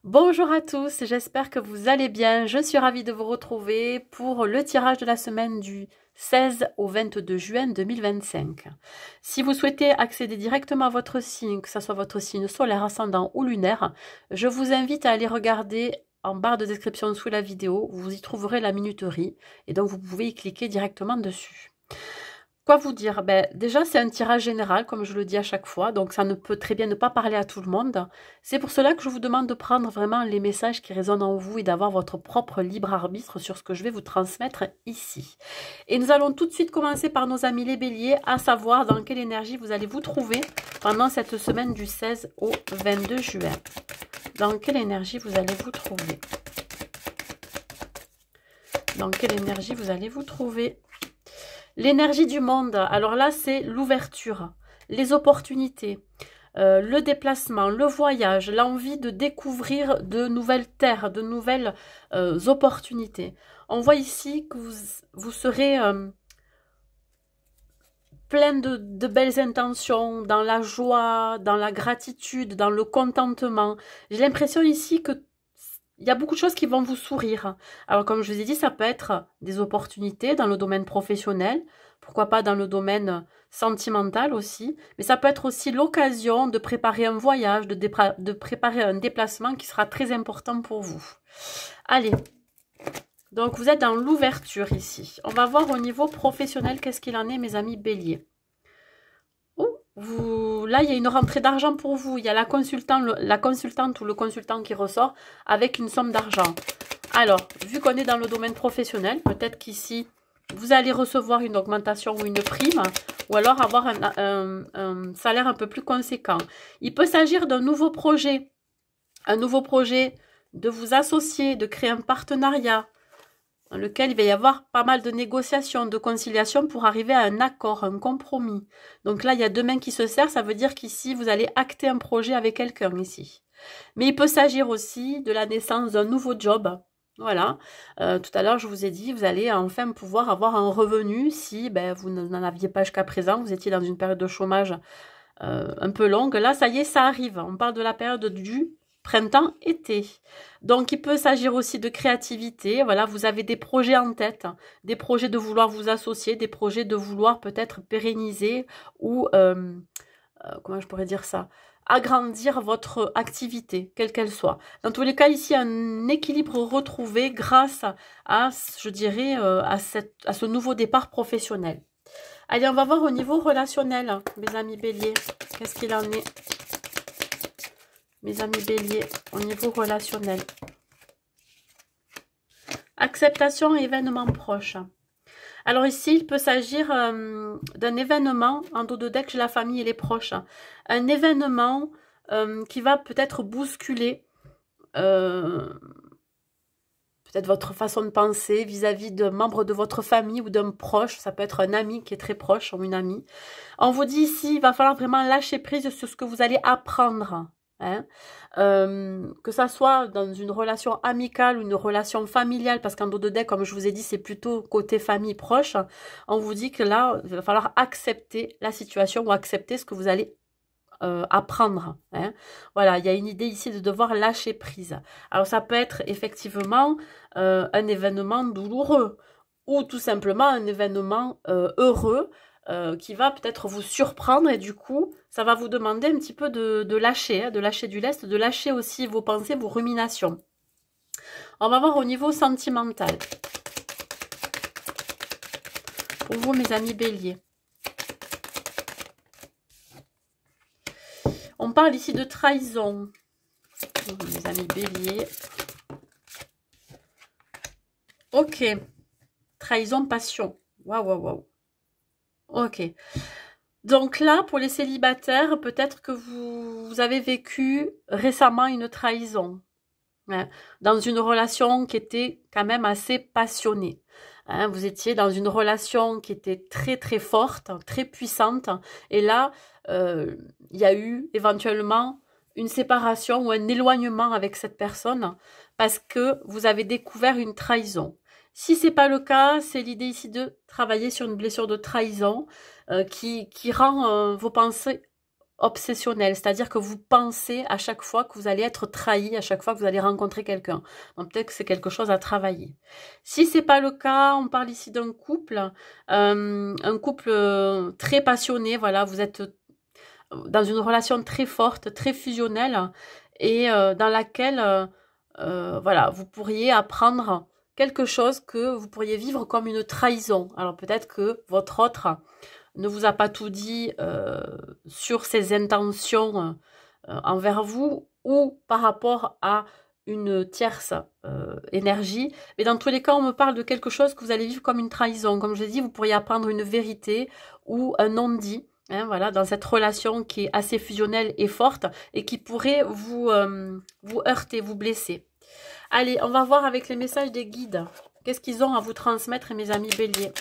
Bonjour à tous, j'espère que vous allez bien. Je suis ravie de vous retrouver pour le tirage de la semaine du 16 au 22 juin 2025. Si vous souhaitez accéder directement à votre signe, que ce soit votre signe solaire, ascendant ou lunaire, je vous invite à aller regarder en barre de description sous la vidéo. Vous y trouverez la minuterie et donc vous pouvez y cliquer directement dessus. Quoi vous dire? Déjà, c'est un tirage général, comme je le dis à chaque fois, donc ça ne peut très bien ne pas parler à tout le monde. C'est pour cela que je vous demande de prendre vraiment les messages qui résonnent en vous et d'avoir votre propre libre arbitre sur ce que je vais vous transmettre ici. Et nous allons tout de suite commencer par nos amis les béliers, à savoir dans quelle énergie vous allez vous trouver pendant cette semaine du 16 au 22 juin. Dans quelle énergie vous allez vous trouver? Dans quelle énergie vous allez vous trouver? L'énergie du monde, alors là, c'est l'ouverture, les opportunités, le déplacement, le voyage, l'envie de découvrir de nouvelles terres, de nouvelles opportunités. On voit ici que vous serez plein de belles intentions, dans la joie, dans la gratitude, dans le contentement. J'ai l'impression ici que il y a beaucoup de choses qui vont vous sourire. Alors, comme je vous ai dit, ça peut être des opportunités dans le domaine professionnel, pourquoi pas dans le domaine sentimental aussi, mais ça peut être aussi l'occasion de préparer un voyage, de préparer un déplacement qui sera très important pour vous. Allez, donc vous êtes dans l'ouverture ici. On va voir au niveau professionnel qu'est-ce qu'il en est, mes amis béliers. Là, il y a une rentrée d'argent pour vous. Il y a la consultante ou le consultant qui ressort avec une somme d'argent. Alors, vu qu'on est dans le domaine professionnel, peut-être qu'ici, vous allez recevoir une augmentation ou une prime, ou alors avoir un salaire un peu plus conséquent. Il peut s'agir d'un nouveau projet. Un nouveau projet de vous associer, de créer un partenariat, dans lequel il va y avoir pas mal de négociations, de conciliation pour arriver à un accord, un compromis. Donc là, il y a deux mains qui se serrent, ça veut dire qu'ici, vous allez acter un projet avec quelqu'un ici. Mais il peut s'agir aussi de la naissance d'un nouveau job. Voilà. Tout à l'heure, je vous ai dit, vous allez enfin pouvoir avoir un revenu si vous n'en aviez pas jusqu'à présent, vous étiez dans une période de chômage un peu longue. Là, ça y est, ça arrive. On parle de la période du printemps-été. Donc, il peut s'agir aussi de créativité. Voilà, vous avez des projets en tête, des projets de vouloir vous associer, des projets de vouloir peut-être pérenniser ou, comment je pourrais dire ça, agrandir votre activité, quelle qu'elle soit. Dans tous les cas, ici, un équilibre retrouvé grâce à, je dirais, à ce nouveau départ professionnel. Allez, on va voir au niveau relationnel, mes amis béliers. Qu'est-ce qu'il en est? Mes amis béliers, au niveau relationnel. Acceptation et événement proche. Alors ici, il peut s'agir d'un événement, en dos de deck chez la famille et les proches. Un événement qui va peut-être bousculer peut-être votre façon de penser vis-à-vis d'un membre de votre famille ou d'un proche. Ça peut être un ami qui est très proche ou une amie. On vous dit ici, il va falloir vraiment lâcher prise sur ce que vous allez apprendre. Hein, que ça soit dans une relation amicale ou une relation familiale, parce qu'en dos de deck, comme je vous ai dit, c'est plutôt côté famille proche, on vous dit que là, il va falloir accepter la situation ou accepter ce que vous allez apprendre. Hein. Voilà, il y a une idée ici de devoir lâcher prise. Alors ça peut être effectivement un événement douloureux ou tout simplement un événement heureux, qui va peut-être vous surprendre et du coup, ça va vous demander un petit peu de lâcher, hein, de lâcher du lest, de lâcher aussi vos pensées, vos ruminations. On va voir au niveau sentimental. Pour vous, mes amis béliers. On parle ici de trahison. Mes amis béliers. Ok. Trahison, passion. Waouh, waouh, waouh. Ok. Donc là, pour les célibataires, peut-être que vous avez vécu récemment une trahison. Hein, dans une relation qui était quand même assez passionnée. Hein, vous étiez dans une relation qui était très très forte, très puissante. Et là, il y a eu éventuellement une séparation ou un éloignement avec cette personne parce que vous avez découvert une trahison. Si c'est pas le cas, c'est l'idée ici de travailler sur une blessure de trahison qui rend vos pensées obsessionnel, c'est-à-dire que vous pensez à chaque fois que vous allez être trahi, à chaque fois que vous allez rencontrer quelqu'un. Donc peut-être que c'est quelque chose à travailler. Si c'est pas le cas, on parle ici d'un couple, un couple très passionné, voilà, vous êtes dans une relation très forte, très fusionnelle, et dans laquelle, voilà, vous pourriez apprendre quelque chose que vous pourriez vivre comme une trahison. Alors peut-être que votre autre ne vous a pas tout dit sur ses intentions envers vous ou par rapport à une tierce énergie. Mais dans tous les cas, on me parle de quelque chose que vous allez vivre comme une trahison. Comme je l'ai dit, vous pourriez apprendre une vérité ou un non-dit. Hein, voilà, dans cette relation qui est assez fusionnelle et forte et qui pourrait vous heurter, vous blesser. Allez, on va voir avec les messages des guides. Qu'est-ce qu'ils ont à vous transmettre, mes amis béliers?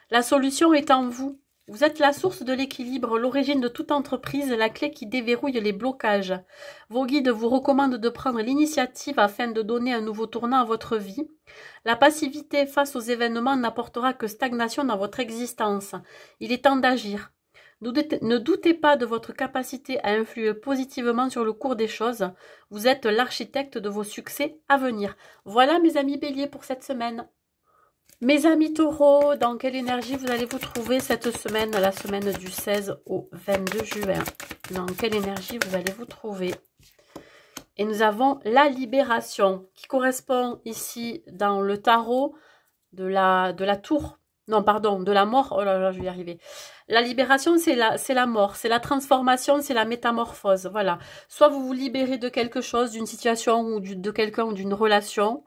La solution est en vous. Vous êtes la source de l'équilibre, l'origine de toute entreprise, la clé qui déverrouille les blocages. Vos guides vous recommandent de prendre l'initiative afin de donner un nouveau tournant à votre vie. La passivité face aux événements n'apportera que stagnation dans votre existence. Il est temps d'agir. Ne doutez pas de votre capacité à influer positivement sur le cours des choses. Vous êtes l'architecte de vos succès à venir. Voilà mes amis béliers pour cette semaine. Mes amis taureaux, dans quelle énergie vous allez vous trouver cette semaine, la semaine du 16 au 22 juin? Dans quelle énergie vous allez vous trouver? Et nous avons la libération, qui correspond ici dans le tarot de la tour. Non, pardon, de la mort. Oh là là, je vais y arriver. La libération, c'est la mort, c'est la transformation, c'est la métamorphose. Voilà. Soit vous vous libérez de quelque chose, d'une situation ou de quelqu'un ou d'une relation,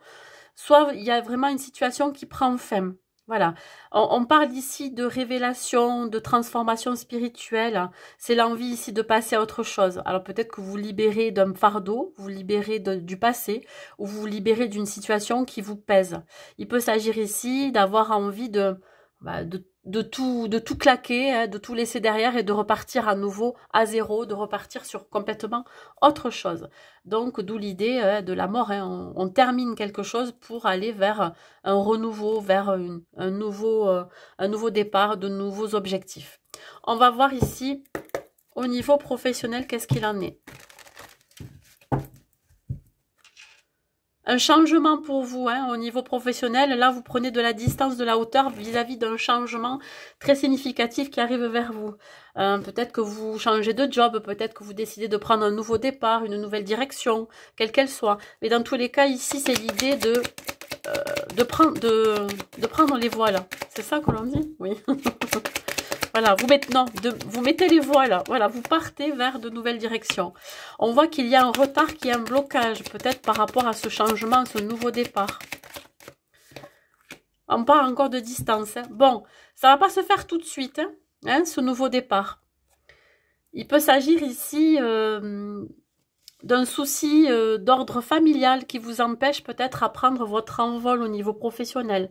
soit il y a vraiment une situation qui prend fin. Voilà. On parle ici de révélation, de transformation spirituelle. C'est l'envie ici de passer à autre chose. Alors peut-être que vous vous libérez d'un fardeau, vous vous libérez du passé, ou vous vous libérez d'une situation qui vous pèse. Il peut s'agir ici d'avoir envie de tout claquer, hein, de tout laisser derrière et de repartir à nouveau à zéro, de repartir sur complètement autre chose. Donc d'où l'idée de la mort. Hein. On termine quelque chose pour aller vers un renouveau, vers un nouveau départ, de nouveaux objectifs. On va voir ici au niveau professionnel qu'est-ce qu'il en est. Un changement pour vous, hein, au niveau professionnel. Là, vous prenez de la distance, de la hauteur vis-à-vis d'un changement très significatif qui arrive vers vous. Peut-être que vous changez de job, peut-être que vous décidez de prendre un nouveau départ, une nouvelle direction, quelle qu'elle soit. Mais dans tous les cas, ici, c'est l'idée de prendre les voiles. C'est ça que l'on dit? Oui. Voilà, vous mettez les voiles, voilà, vous partez vers de nouvelles directions. On voit qu'il y a un retard, qu'il y a un blocage, peut-être par rapport à ce changement, à ce nouveau départ. On part encore de distance. Hein. Bon, ça ne va pas se faire tout de suite, hein, ce nouveau départ. Il peut s'agir ici d'un souci d'ordre familial qui vous empêche peut-être à prendre votre envol au niveau professionnel.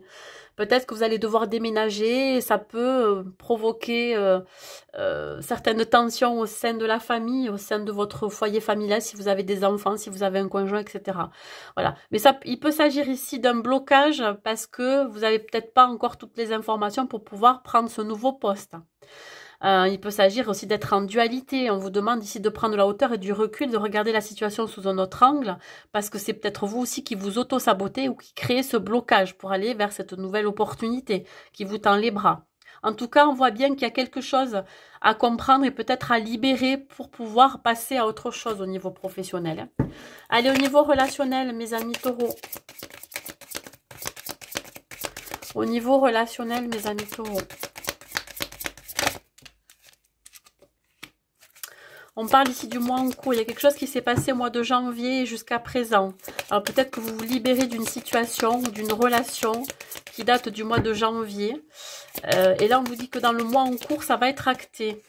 Peut-être que vous allez devoir déménager et ça peut provoquer certaines tensions au sein de la famille, au sein de votre foyer familial, si vous avez des enfants, si vous avez un conjoint, etc. Voilà. Mais ça, il peut s'agir ici d'un blocage parce que vous n'avez peut-être pas encore toutes les informations pour pouvoir prendre ce nouveau poste. Il peut s'agir aussi d'être en dualité. On vous demande ici de prendre de la hauteur et du recul, de regarder la situation sous un autre angle, parce que c'est peut-être vous aussi qui vous auto-sabotez ou qui créez ce blocage pour aller vers cette nouvelle opportunité qui vous tend les bras. En tout cas, on voit bien qu'il y a quelque chose à comprendre et peut-être à libérer pour pouvoir passer à autre chose au niveau professionnel. Allez, au niveau relationnel, mes amis taureaux. Au niveau relationnel, mes amis taureaux. On parle ici du mois en cours. Il y a quelque chose qui s'est passé au mois de janvier jusqu'à présent. Alors peut-être que vous vous libérez d'une situation ou d'une relation qui date du mois de janvier. Et là, on vous dit que dans le mois en cours, ça va être acté.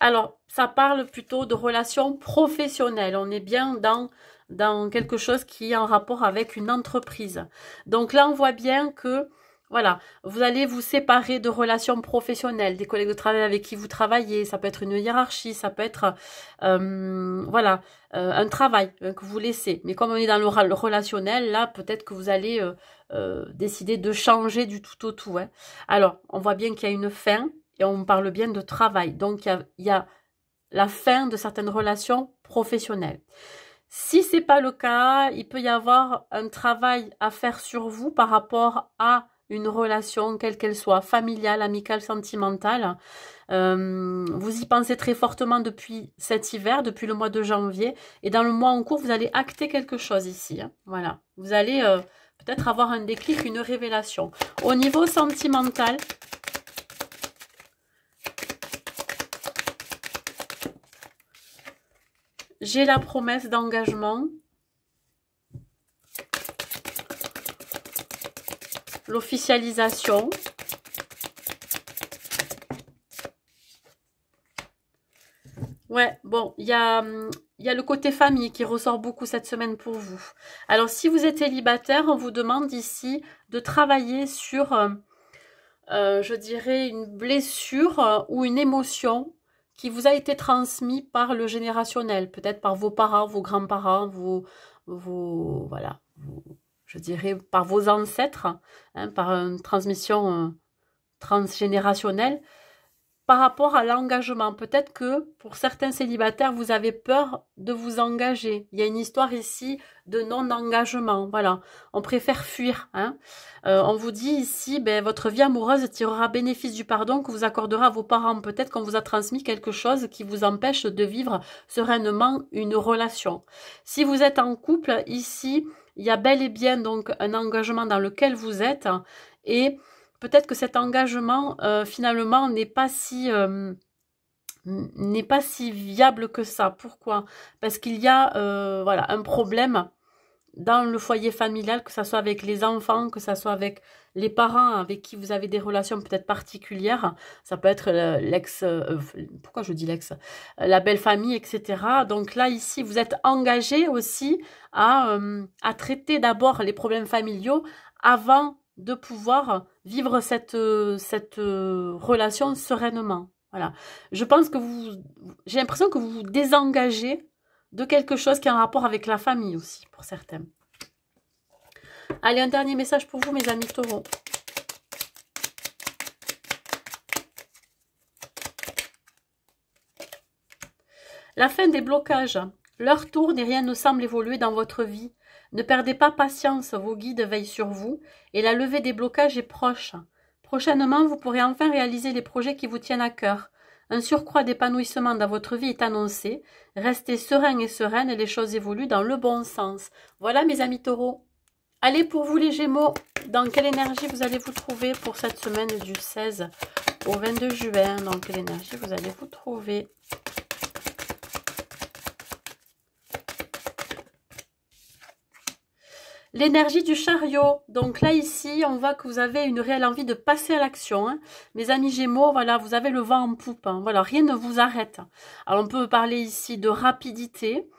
Alors, ça parle plutôt de relations professionnelles. On est bien dans quelque chose qui est en rapport avec une entreprise. Donc là, on voit bien que voilà, vous allez vous séparer de relations professionnelles, des collègues de travail avec qui vous travaillez, ça peut être une hiérarchie, ça peut être voilà, un travail que vous laissez. Mais comme on est dans le relationnel, là, peut-être que vous allez décider de changer du tout au tout. Hein. Alors, on voit bien qu'il y a une fin et on parle bien de travail. Donc, il y a la fin de certaines relations professionnelles. Si ce n'est pas le cas, il peut y avoir un travail à faire sur vous par rapport à une relation, quelle qu'elle soit, familiale, amicale, sentimentale. Vous y pensez très fortement depuis cet hiver, depuis le mois de janvier. Et dans le mois en cours, vous allez acter quelque chose ici. Hein. Voilà. Vous allez peut-être avoir un déclic, une révélation. Au niveau sentimental, j'ai la promesse d'engagement. L'officialisation. Ouais, bon, il y a le côté famille qui ressort beaucoup cette semaine pour vous. Alors, si vous êtes célibataire, on vous demande ici de travailler sur, je dirais, une blessure ou une émotion qui vous a été transmise par le générationnel, peut-être par vos parents, vos grands-parents, voilà, je dirais par vos ancêtres, hein, par une transmission transgénérationnelle, par rapport à l'engagement. Peut-être que pour certains célibataires, vous avez peur de vous engager. Il y a une histoire ici de non-engagement. Voilà, on préfère fuir. Hein. On vous dit ici, ben, votre vie amoureuse tirera bénéfice du pardon que vous accorderez à vos parents. Peut-être qu'on vous a transmis quelque chose qui vous empêche de vivre sereinement une relation. Si vous êtes en couple, ici, il y a bel et bien donc un engagement dans lequel vous êtes et peut-être que cet engagement, finalement, n'est pas si viable que ça. Pourquoi? Parce qu'il y a voilà, un problème dans le foyer familial, que ce soit avec les enfants, que ce soit avec les parents avec qui vous avez des relations peut-être particulières. Ça peut être l'ex, pourquoi je dis l'ex? La belle famille, etc. Donc là, ici, vous êtes engagé aussi à traiter d'abord les problèmes familiaux avant de pouvoir vivre cette relation sereinement. Voilà. Je pense que j'ai l'impression que vous vous désengagez de quelque chose qui a un rapport avec la famille aussi, pour certains. Allez, un dernier message pour vous, mes amis taureaux. La fin des blocages. L'heure tourne et rien ne semble évoluer dans votre vie. Ne perdez pas patience, vos guides veillent sur vous et la levée des blocages est proche. Prochainement, vous pourrez enfin réaliser les projets qui vous tiennent à cœur. Un surcroît d'épanouissement dans votre vie est annoncé. Restez serein et sereine et les choses évoluent dans le bon sens. Voilà mes amis taureaux. Allez, pour vous les gémeaux, dans quelle énergie vous allez vous trouver pour cette semaine du 16 au 22 juin? Dans quelle énergie vous allez vous trouver? L'énergie du chariot. Donc là, ici, on voit que vous avez une réelle envie de passer à l'action. Hein. Mes amis Gémeaux, voilà, vous avez le vent en poupe. Hein. Voilà, rien ne vous arrête. Alors, on peut parler ici de rapidité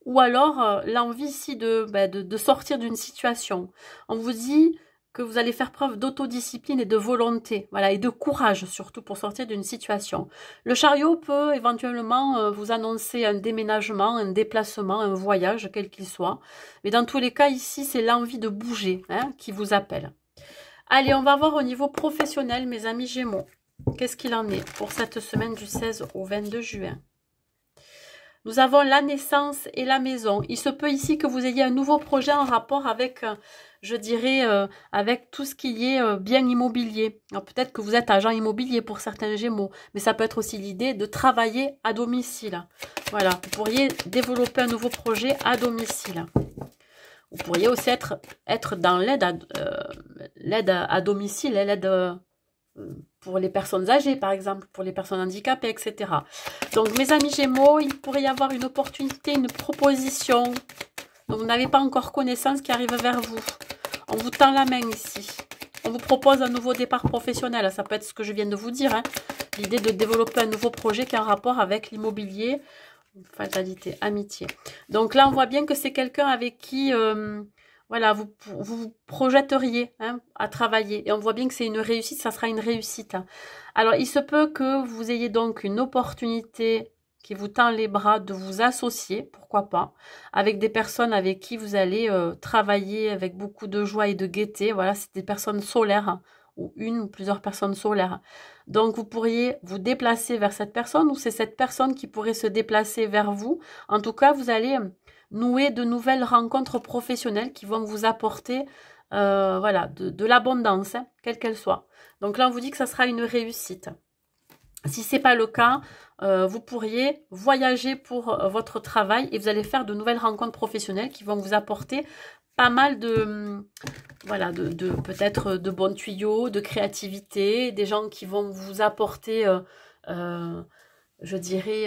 ou alors l'envie ici de sortir d'une situation. On vous dit que vous allez faire preuve d'autodiscipline et de volonté, voilà, et de courage surtout pour sortir d'une situation. Le chariot peut éventuellement vous annoncer un déménagement, un déplacement, un voyage, quel qu'il soit. Mais dans tous les cas, ici, c'est l'envie de bouger hein, qui vous appelle. Allez, on va voir au niveau professionnel, mes amis Gémeaux. Qu'est-ce qu'il en est pour cette semaine du 16 au 22 juin? Nous avons la naissance et la maison. Il se peut ici que vous ayez un nouveau projet en rapport avec, je dirais, avec tout ce qui est bien immobilier. Alors peut-être que vous êtes agent immobilier pour certains Gémeaux, mais ça peut être aussi l'idée de travailler à domicile. Voilà, vous pourriez développer un nouveau projet à domicile. Vous pourriez aussi être dans l'aide à domicile, l'aide pour les personnes âgées, par exemple, pour les personnes handicapées, etc. Donc, mes amis Gémeaux, il pourrait y avoir une opportunité, une proposition dont vous n'avez pas encore connaissance qui arrive vers vous. On vous tend la main ici. On vous propose un nouveau départ professionnel. Ça peut être ce que je viens de vous dire. Hein. L'idée de développer un nouveau projet qui a un rapport avec l'immobilier, fatalité, amitié. Donc là, on voit bien que c'est quelqu'un avec qui voilà, vous vous projetteriez hein, à travailler. Et on voit bien que c'est une réussite, ça sera une réussite. Alors, il se peut que vous ayez donc une opportunité qui vous tend les bras de vous associer, pourquoi pas, avec des personnes avec qui vous allez travailler avec beaucoup de joie et de gaieté. Voilà, c'est des personnes solaires hein, ou une ou plusieurs personnes solaires. Donc, vous pourriez vous déplacer vers cette personne ou c'est cette personne qui pourrait se déplacer vers vous. En tout cas, vous allez nouer de nouvelles rencontres professionnelles qui vont vous apporter voilà, de l'abondance, hein, quelle qu'elle soit. Donc là, on vous dit que ça sera une réussite. Si ce n'est pas le cas, vous pourriez voyager pour votre travail et vous allez faire de nouvelles rencontres professionnelles qui vont vous apporter pas mal de, voilà, peut-être de bons tuyaux, de créativité, des gens qui vont vous apporter, je dirais,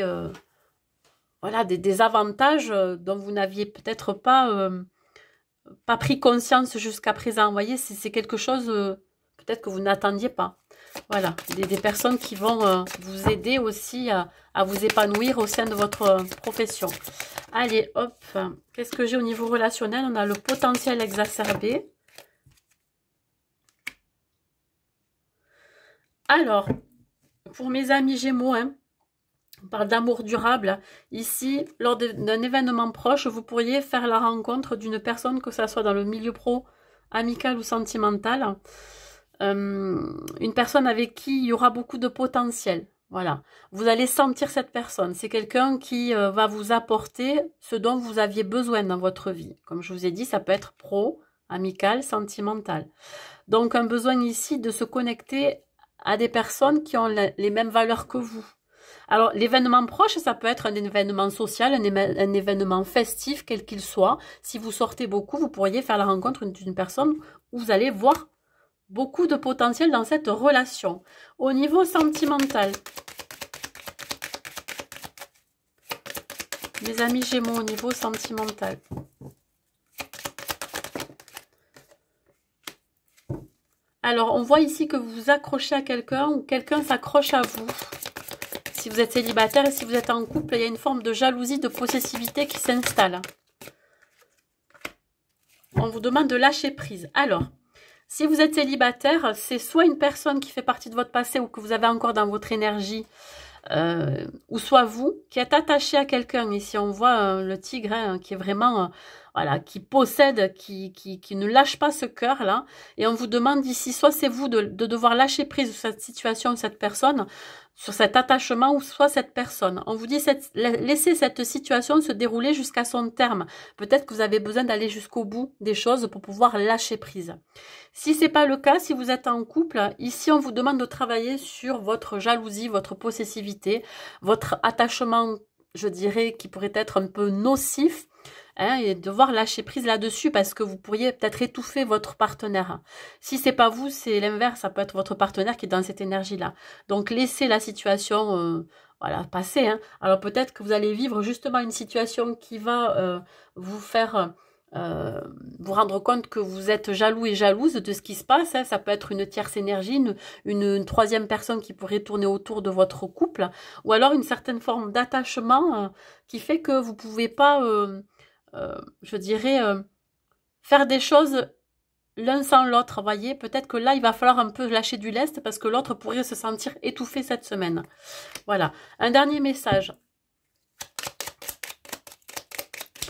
voilà, des avantages dont vous n'aviez peut-être pas pris conscience jusqu'à présent. Vous voyez, c'est quelque chose peut-être que vous n'attendiez pas. Voilà, des personnes qui vont vous aider aussi à vous épanouir au sein de votre profession. Allez, hop, qu'est-ce que j'ai au niveau relationnel? On a le potentiel exacerbé. Alors, pour mes amis Gémeaux, hein, on parle d'amour durable. Ici, lors d'un événement proche, vous pourriez faire la rencontre d'une personne, que ce soit dans le milieu pro, amical ou sentimental. Une personne avec qui il y aura beaucoup de potentiel. Voilà. Vous allez sentir cette personne. C'est quelqu'un qui va vous apporter ce dont vous aviez besoin dans votre vie. Comme je vous ai dit, ça peut être pro, amical, sentimental. Donc, un besoin ici de se connecter à des personnes qui ont les mêmes valeurs que vous. Alors, l'événement proche, ça peut être un événement social, un événement festif, quel qu'il soit. Si vous sortez beaucoup, vous pourriez faire la rencontre d'une personne où vous allez voir beaucoup de potentiel dans cette relation. Au niveau sentimental, mes amis Gémeaux, au niveau sentimental. Alors, on voit ici que vous vous accrochez à quelqu'un ou quelqu'un s'accroche à vous. Si vous êtes célibataire et si vous êtes en couple, il y a une forme de jalousie, de possessivité qui s'installe. On vous demande de lâcher prise. Alors, si vous êtes célibataire, c'est soit une personne qui fait partie de votre passé ou que vous avez encore dans votre énergie, ou soit vous qui êtes attaché à quelqu'un. Ici, on voit le tigre hein, qui est vraiment, voilà, qui possède, qui ne lâche pas ce cœur-là. Et on vous demande ici, soit c'est vous de devoir lâcher prise sur cette situation, cette personne, sur cet attachement, ou soit cette personne. On vous dit, laissez cette situation se dérouler jusqu'à son terme. Peut-être que vous avez besoin d'aller jusqu'au bout des choses pour pouvoir lâcher prise. Si c'est pas le cas, si vous êtes en couple, ici on vous demande de travailler sur votre jalousie, votre possessivité, votre attachement, je dirais, qui pourrait être un peu nocif, hein, et devoir lâcher prise là-dessus parce que vous pourriez peut-être étouffer votre partenaire. Si c'est pas vous, c'est l'inverse, ça peut être votre partenaire qui est dans cette énergie-là. Donc laissez la situation voilà, passer. Hein. Alors peut-être que vous allez vivre justement une situation qui va vous faire vous rendre compte que vous êtes jaloux et jalouse de ce qui se passe. Hein. Ça peut être une tierce énergie, une troisième personne qui pourrait tourner autour de votre couple, ou alors une certaine forme d'attachement qui fait que vous ne pouvez pas, je dirais, faire des choses l'un sans l'autre. Voyez, peut-être que là, il va falloir un peu lâcher du lest parce que l'autre pourrait se sentir étouffé cette semaine. Voilà. Un dernier message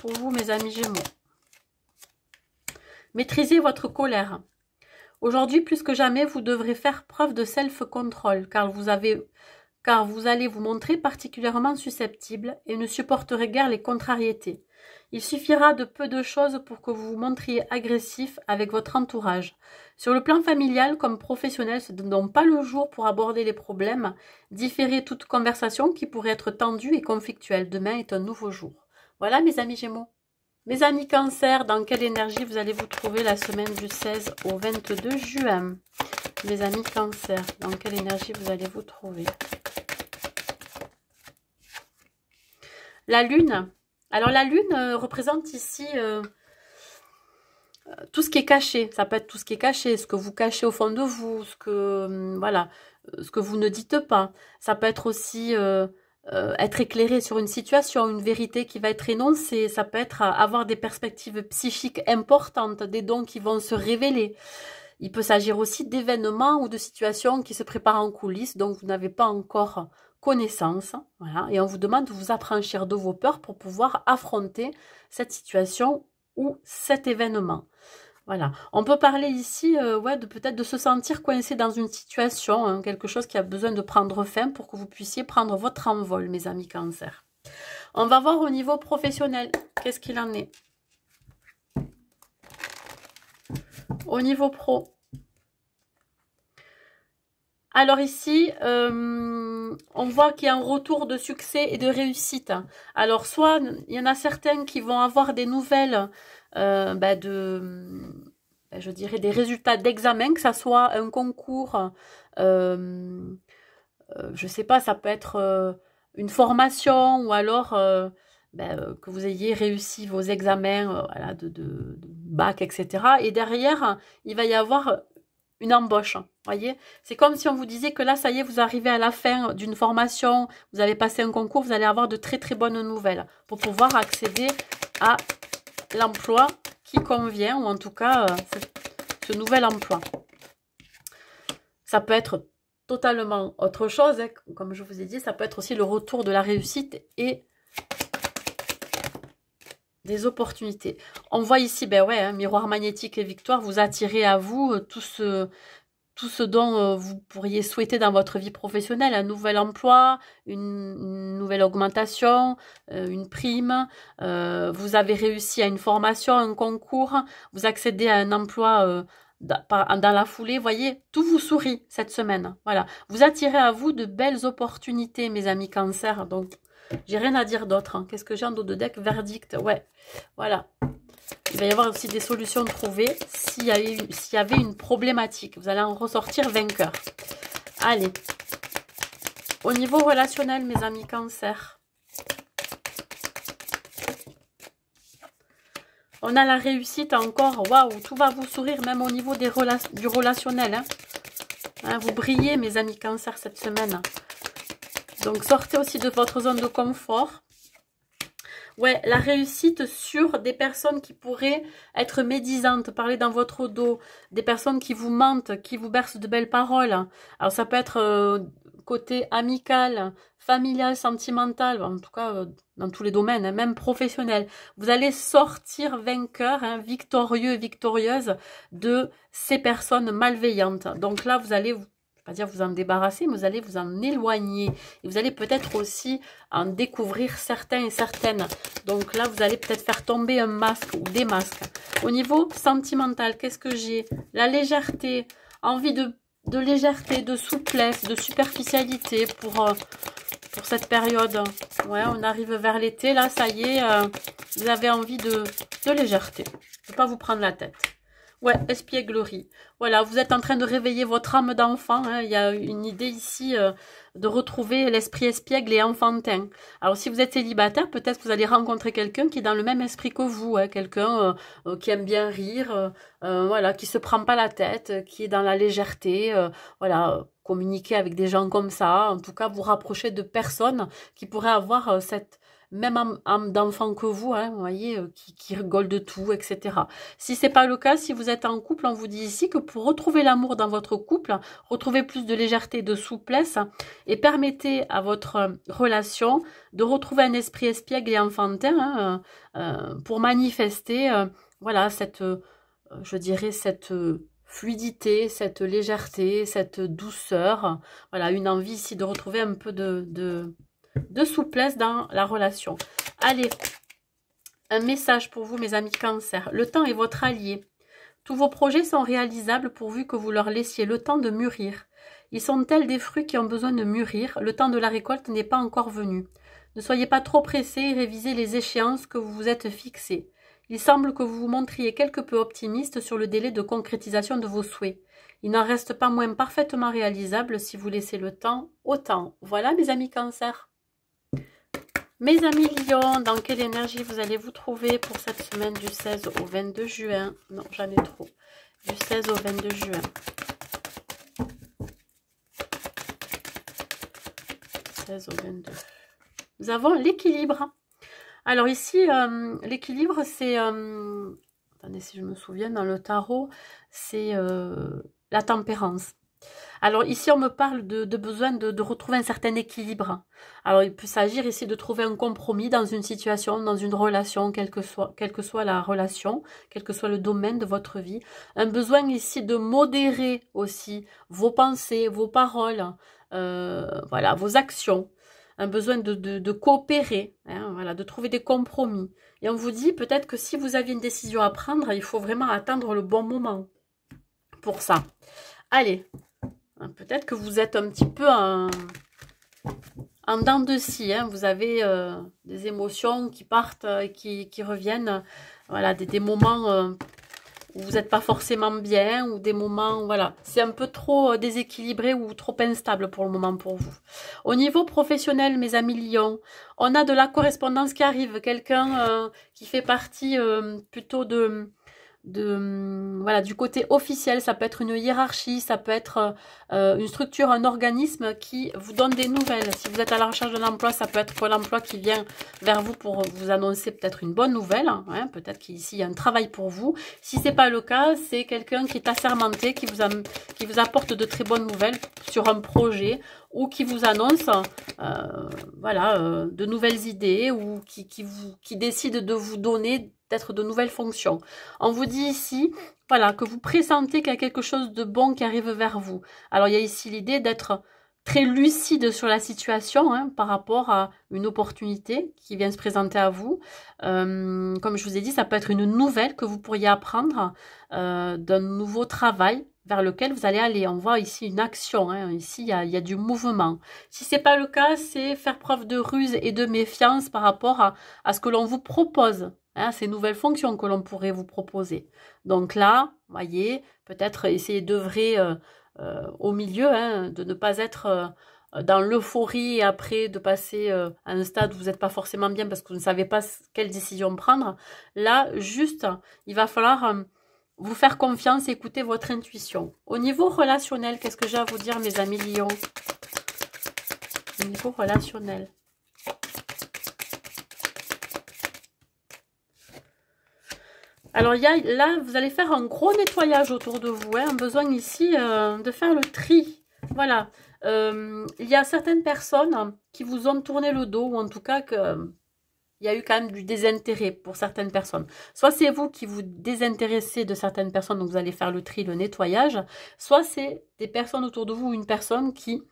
pour vous, mes amis Gémeaux. Maîtrisez votre colère. Aujourd'hui, plus que jamais, vous devrez faire preuve de self-control, car vous allez vous montrer particulièrement susceptible et ne supporterez guère les contrariétés. Il suffira de peu de choses pour que vous vous montriez agressif avec votre entourage. Sur le plan familial comme professionnel, ce n'est donc pas le jour pour aborder les problèmes. Différez toute conversation qui pourrait être tendue et conflictuelle. Demain est un nouveau jour. Voilà, mes amis Gémeaux. Mes amis Cancer, dans quelle énergie vous allez vous trouver la semaine du 16 au 22 juin? Mes amis Cancer, dans quelle énergie vous allez vous trouver? La Lune. Alors la Lune représente ici tout ce qui est caché. Ça peut être tout ce qui est caché, ce que vous cachez au fond de vous, ce que voilà, ce que vous ne dites pas. Ça peut être aussi être éclairé sur une situation, une vérité qui va être énoncée. Ça peut être avoir des perspectives psychiques importantes, des dons qui vont se révéler. Il peut s'agir aussi d'événements ou de situations qui se préparent en coulisses, dont vous n'avez pas encore connaissance. Voilà. Et on vous demande de vous affranchir de vos peurs pour pouvoir affronter cette situation ou cet événement. Voilà. On peut parler ici ouais, de peut-être de se sentir coincé dans une situation, hein, quelque chose qui a besoin de prendre fin pour que vous puissiez prendre votre envol, mes amis Cancer. On va voir au niveau professionnel, qu'est-ce qu'il en est. Au niveau pro. Alors ici, on voit qu'il y a un retour de succès et de réussite. Alors soit, il y en a certains qui vont avoir des nouvelles je dirais des résultats d'examen, que ça soit un concours, je sais pas, ça peut être une formation ou alors que vous ayez réussi vos examens voilà, de bac, etc. Et derrière, il va y avoir une embauche, voyez. C'est comme si on vous disait que là, ça y est, vous arrivez à la fin d'une formation, vous avez passé un concours, vous allez avoir de très très bonnes nouvelles pour pouvoir accéder à l'emploi qui convient, ou en tout cas, ce nouvel emploi. Ça peut être totalement autre chose, hein. Comme je vous ai dit, ça peut être aussi le retour de la réussite et des opportunités. On voit ici, ben ouais, hein, miroir magnétique et victoire, vous attirez à vous tout ce dont vous pourriez souhaiter dans votre vie professionnelle, un nouvel emploi, une nouvelle augmentation, une prime, vous avez réussi à une formation, un concours, vous accédez à un emploi dans la foulée, voyez, tout vous sourit cette semaine. Voilà, vous attirez à vous de belles opportunités, mes amis Cancer, donc j'ai rien à dire d'autre. Hein. Qu'est-ce que j'ai en dos de deck? Verdict, ouais, voilà. Il va y avoir aussi des solutions trouvées s'il y avait une problématique. Vous allez en ressortir vainqueur. Allez. Au niveau relationnel, mes amis Cancer. On a la réussite encore. Waouh, tout va vous sourire, même au niveau du relationnel. Hein, vous brillez, mes amis Cancer, cette semaine. Donc, sortez aussi de votre zone de confort. Ouais, la réussite sur des personnes qui pourraient être médisantes, parler dans votre dos, des personnes qui vous mentent, qui vous bercent de belles paroles. Alors ça peut être côté amical, familial, sentimental, en tout cas dans tous les domaines, hein, même professionnel. Vous allez sortir vainqueur, hein, victorieux, victorieuse de ces personnes malveillantes. Donc là, vous allez pas dire vous en débarrasser, mais vous allez vous en éloigner. Et vous allez peut-être aussi en découvrir certains et certaines. Donc là, vous allez peut-être faire tomber un masque ou des masques. Au niveau sentimental, qu'est-ce que j'ai? La légèreté, envie de légèreté, de souplesse, de superficialité pour cette période. Ouais, on arrive vers l'été, là, ça y est, vous avez envie de légèreté. Ne pas vous prendre la tête. Ouais, espièglerie. Voilà, vous êtes en train de réveiller votre âme d'enfant. Hein. Il y a une idée ici de retrouver l'esprit espiègle et enfantin. Alors, si vous êtes célibataire, peut-être que vous allez rencontrer quelqu'un qui est dans le même esprit que vous. Hein. Quelqu'un qui aime bien rire, voilà, qui se prend pas la tête, qui est dans la légèreté. Voilà, communiquer avec des gens comme ça. En tout cas, vous rapprocher de personnes qui pourraient avoir cette même âme d'enfant que vous, hein, vous voyez, qui rigole de tout, etc. Si c'est pas le cas, si vous êtes en couple, on vous dit ici que pour retrouver l'amour dans votre couple, retrouver plus de légèreté, de souplesse, et permettez à votre relation de retrouver un esprit espiègle et enfantin, hein, pour manifester, voilà, je dirais, cette fluidité, cette légèreté, cette douceur, voilà, une envie ici de retrouver un peu de souplesse dans la relation. Allez, un message pour vous, mes amis Cancer. Le temps est votre allié. Tous vos projets sont réalisables pourvu que vous leur laissiez le temps de mûrir. Ils sont tels des fruits qui ont besoin de mûrir. Le temps de la récolte n'est pas encore venu. Ne soyez pas trop pressés et révisez les échéances que vous vous êtes fixées. Il semble que vous vous montriez quelque peu optimiste sur le délai de concrétisation de vos souhaits. Il n'en reste pas moins parfaitement réalisable si vous laissez le temps au temps. Voilà, mes amis Cancer. Mes amis Lion, dans quelle énergie vous allez vous trouver pour cette semaine du 16 au 22 juin? Non, j'en ai trop. Du 16 au 22 juin. 16 au 22. nous avons l'équilibre. Alors ici, l'équilibre, c'est... attendez, si je me souviens, dans le tarot, c'est la tempérance. Alors ici, on me parle de besoin de retrouver un certain équilibre. Alors il peut s'agir ici de trouver un compromis dans une situation, dans une relation, quelle que soit la relation, quel que soit le domaine de votre vie. Un besoin ici de modérer aussi vos pensées, vos paroles, voilà, vos actions. Un besoin de coopérer, hein, voilà, de trouver des compromis. Et on vous dit peut-être que si vous aviez une décision à prendre, il faut vraiment attendre le bon moment pour ça. Allez, peut-être que vous êtes un petit peu en dents de scie, hein. Vous avez des émotions qui partent et qui reviennent. Voilà, des moments où vous n'êtes pas forcément bien, ou des moments, voilà. C'est un peu trop déséquilibré ou trop instable pour le moment pour vous. Au niveau professionnel, mes amis Lion, on a de la correspondance qui arrive. Quelqu'un qui fait partie plutôt voilà, du côté officiel, ça peut être une hiérarchie, ça peut être une structure, un organisme qui vous donne des nouvelles. Si vous êtes à la recherche d'un emploi, ça peut être Pôle emploi qui vient vers vous pour vous annoncer peut-être une bonne nouvelle, hein, peut-être qu'ici il y a un travail pour vous. Si c'est pas le cas, c'est quelqu'un qui est assermenté, qui vous apporte de très bonnes nouvelles sur un projet, ou qui vous annonce voilà, de nouvelles idées, ou qui décide de vous donner peut-être de nouvelles fonctions. On vous dit ici, voilà, que vous pressentez qu'il y a quelque chose de bon qui arrive vers vous. Alors, il y a ici l'idée d'être très lucide sur la situation, hein, par rapport à une opportunité qui vient se présenter à vous. Comme je vous ai dit, ça peut être une nouvelle que vous pourriez apprendre d'un nouveau travail vers lequel vous allez aller. On voit ici une action, hein. Ici il y a du mouvement. Si ce n'est pas le cas, c'est faire preuve de ruse et de méfiance par rapport à ce que l'on vous propose. Hein, ces nouvelles fonctions que l'on pourrait vous proposer. Donc là, voyez, peut-être essayer d'œuvrer au milieu, hein, de ne pas être dans l'euphorie et après de passer à un stade où vous n'êtes pas forcément bien parce que vous ne savez pas quelle décision prendre. Là, juste, il va falloir vous faire confiance et écouter votre intuition. Au niveau relationnel, qu'est-ce que j'ai à vous dire, mes amis Lions? Au niveau relationnel. Alors, là, vous allez faire un gros nettoyage autour de vous. Hein, un besoin ici de faire le tri. Voilà. Il y a certaines personnes qui vous ont tourné le dos, ou en tout cas il y a eu quand même du désintérêt pour certaines personnes. Soit c'est vous qui vous désintéressez de certaines personnes, donc vous allez faire le tri, le nettoyage. Soit c'est des personnes autour de vous, une personne qui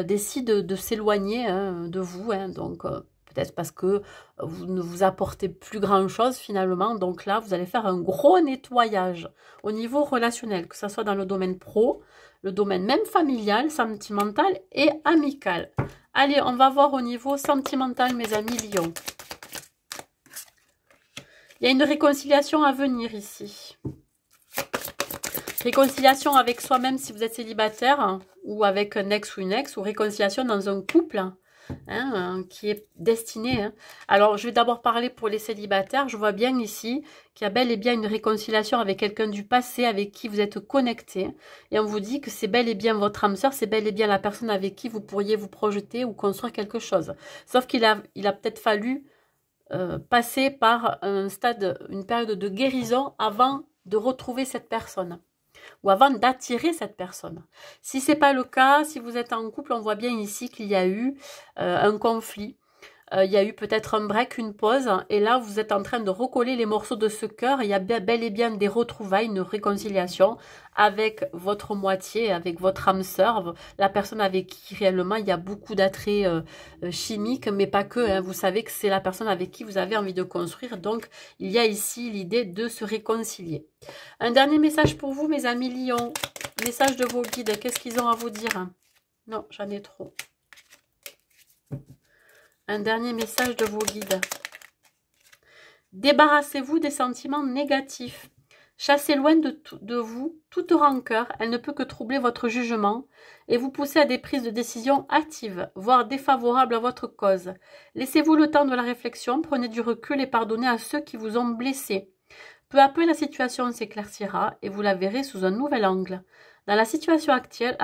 décide de s'éloigner, hein, de vous. Hein, donc... peut-être parce que vous ne vous apportez plus grand-chose finalement. Donc là, vous allez faire un gros nettoyage au niveau relationnel, que ce soit dans le domaine pro, le domaine même familial, sentimental et amical. Allez, on va voir au niveau sentimental, mes amis Lions. Il y a une réconciliation à venir ici. Réconciliation avec soi-même si vous êtes célibataire, hein, ou avec un ex ou une ex, ou réconciliation dans un couple, hein, qui est destiné. Hein. Alors, je vais d'abord parler pour les célibataires. Je vois bien ici qu'il y a bel et bien une réconciliation avec quelqu'un du passé avec qui vous êtes connecté. Et on vous dit que c'est bel et bien votre âme sœur, c'est bel et bien la personne avec qui vous pourriez vous projeter ou construire quelque chose. Sauf qu'il a peut-être fallu passer par un stade, une période de guérison avant de retrouver cette personne, ou avant d'attirer cette personne. Si ce n'est pas le cas, si vous êtes en couple, on voit bien ici qu'il y a eu un conflit. Il y a eu peut-être un break, une pause, et là vous êtes en train de recoller les morceaux de ce cœur. Il y a bel et bien des retrouvailles, une réconciliation avec votre moitié, avec votre âme sœur, la personne avec qui réellement il y a beaucoup d'attraits chimiques, mais pas que. Hein. Vous savez que c'est la personne avec qui vous avez envie de construire, donc il y a ici l'idée de se réconcilier. Un dernier message pour vous, mes amis Lions. Message de vos guides, qu'est-ce qu'ils ont à vous dire? Non, j'en ai trop. Un dernier message de vos guides. Débarrassez-vous des sentiments négatifs. Chassez loin de vous toute rancœur. Elle ne peut que troubler votre jugement et vous pousser à des prises de décision actives, voire défavorables à votre cause. Laissez-vous le temps de la réflexion, prenez du recul et pardonnez à ceux qui vous ont blessé. Peu à peu, la situation s'éclaircira et vous la verrez sous un nouvel angle. Dans la situation actuelle,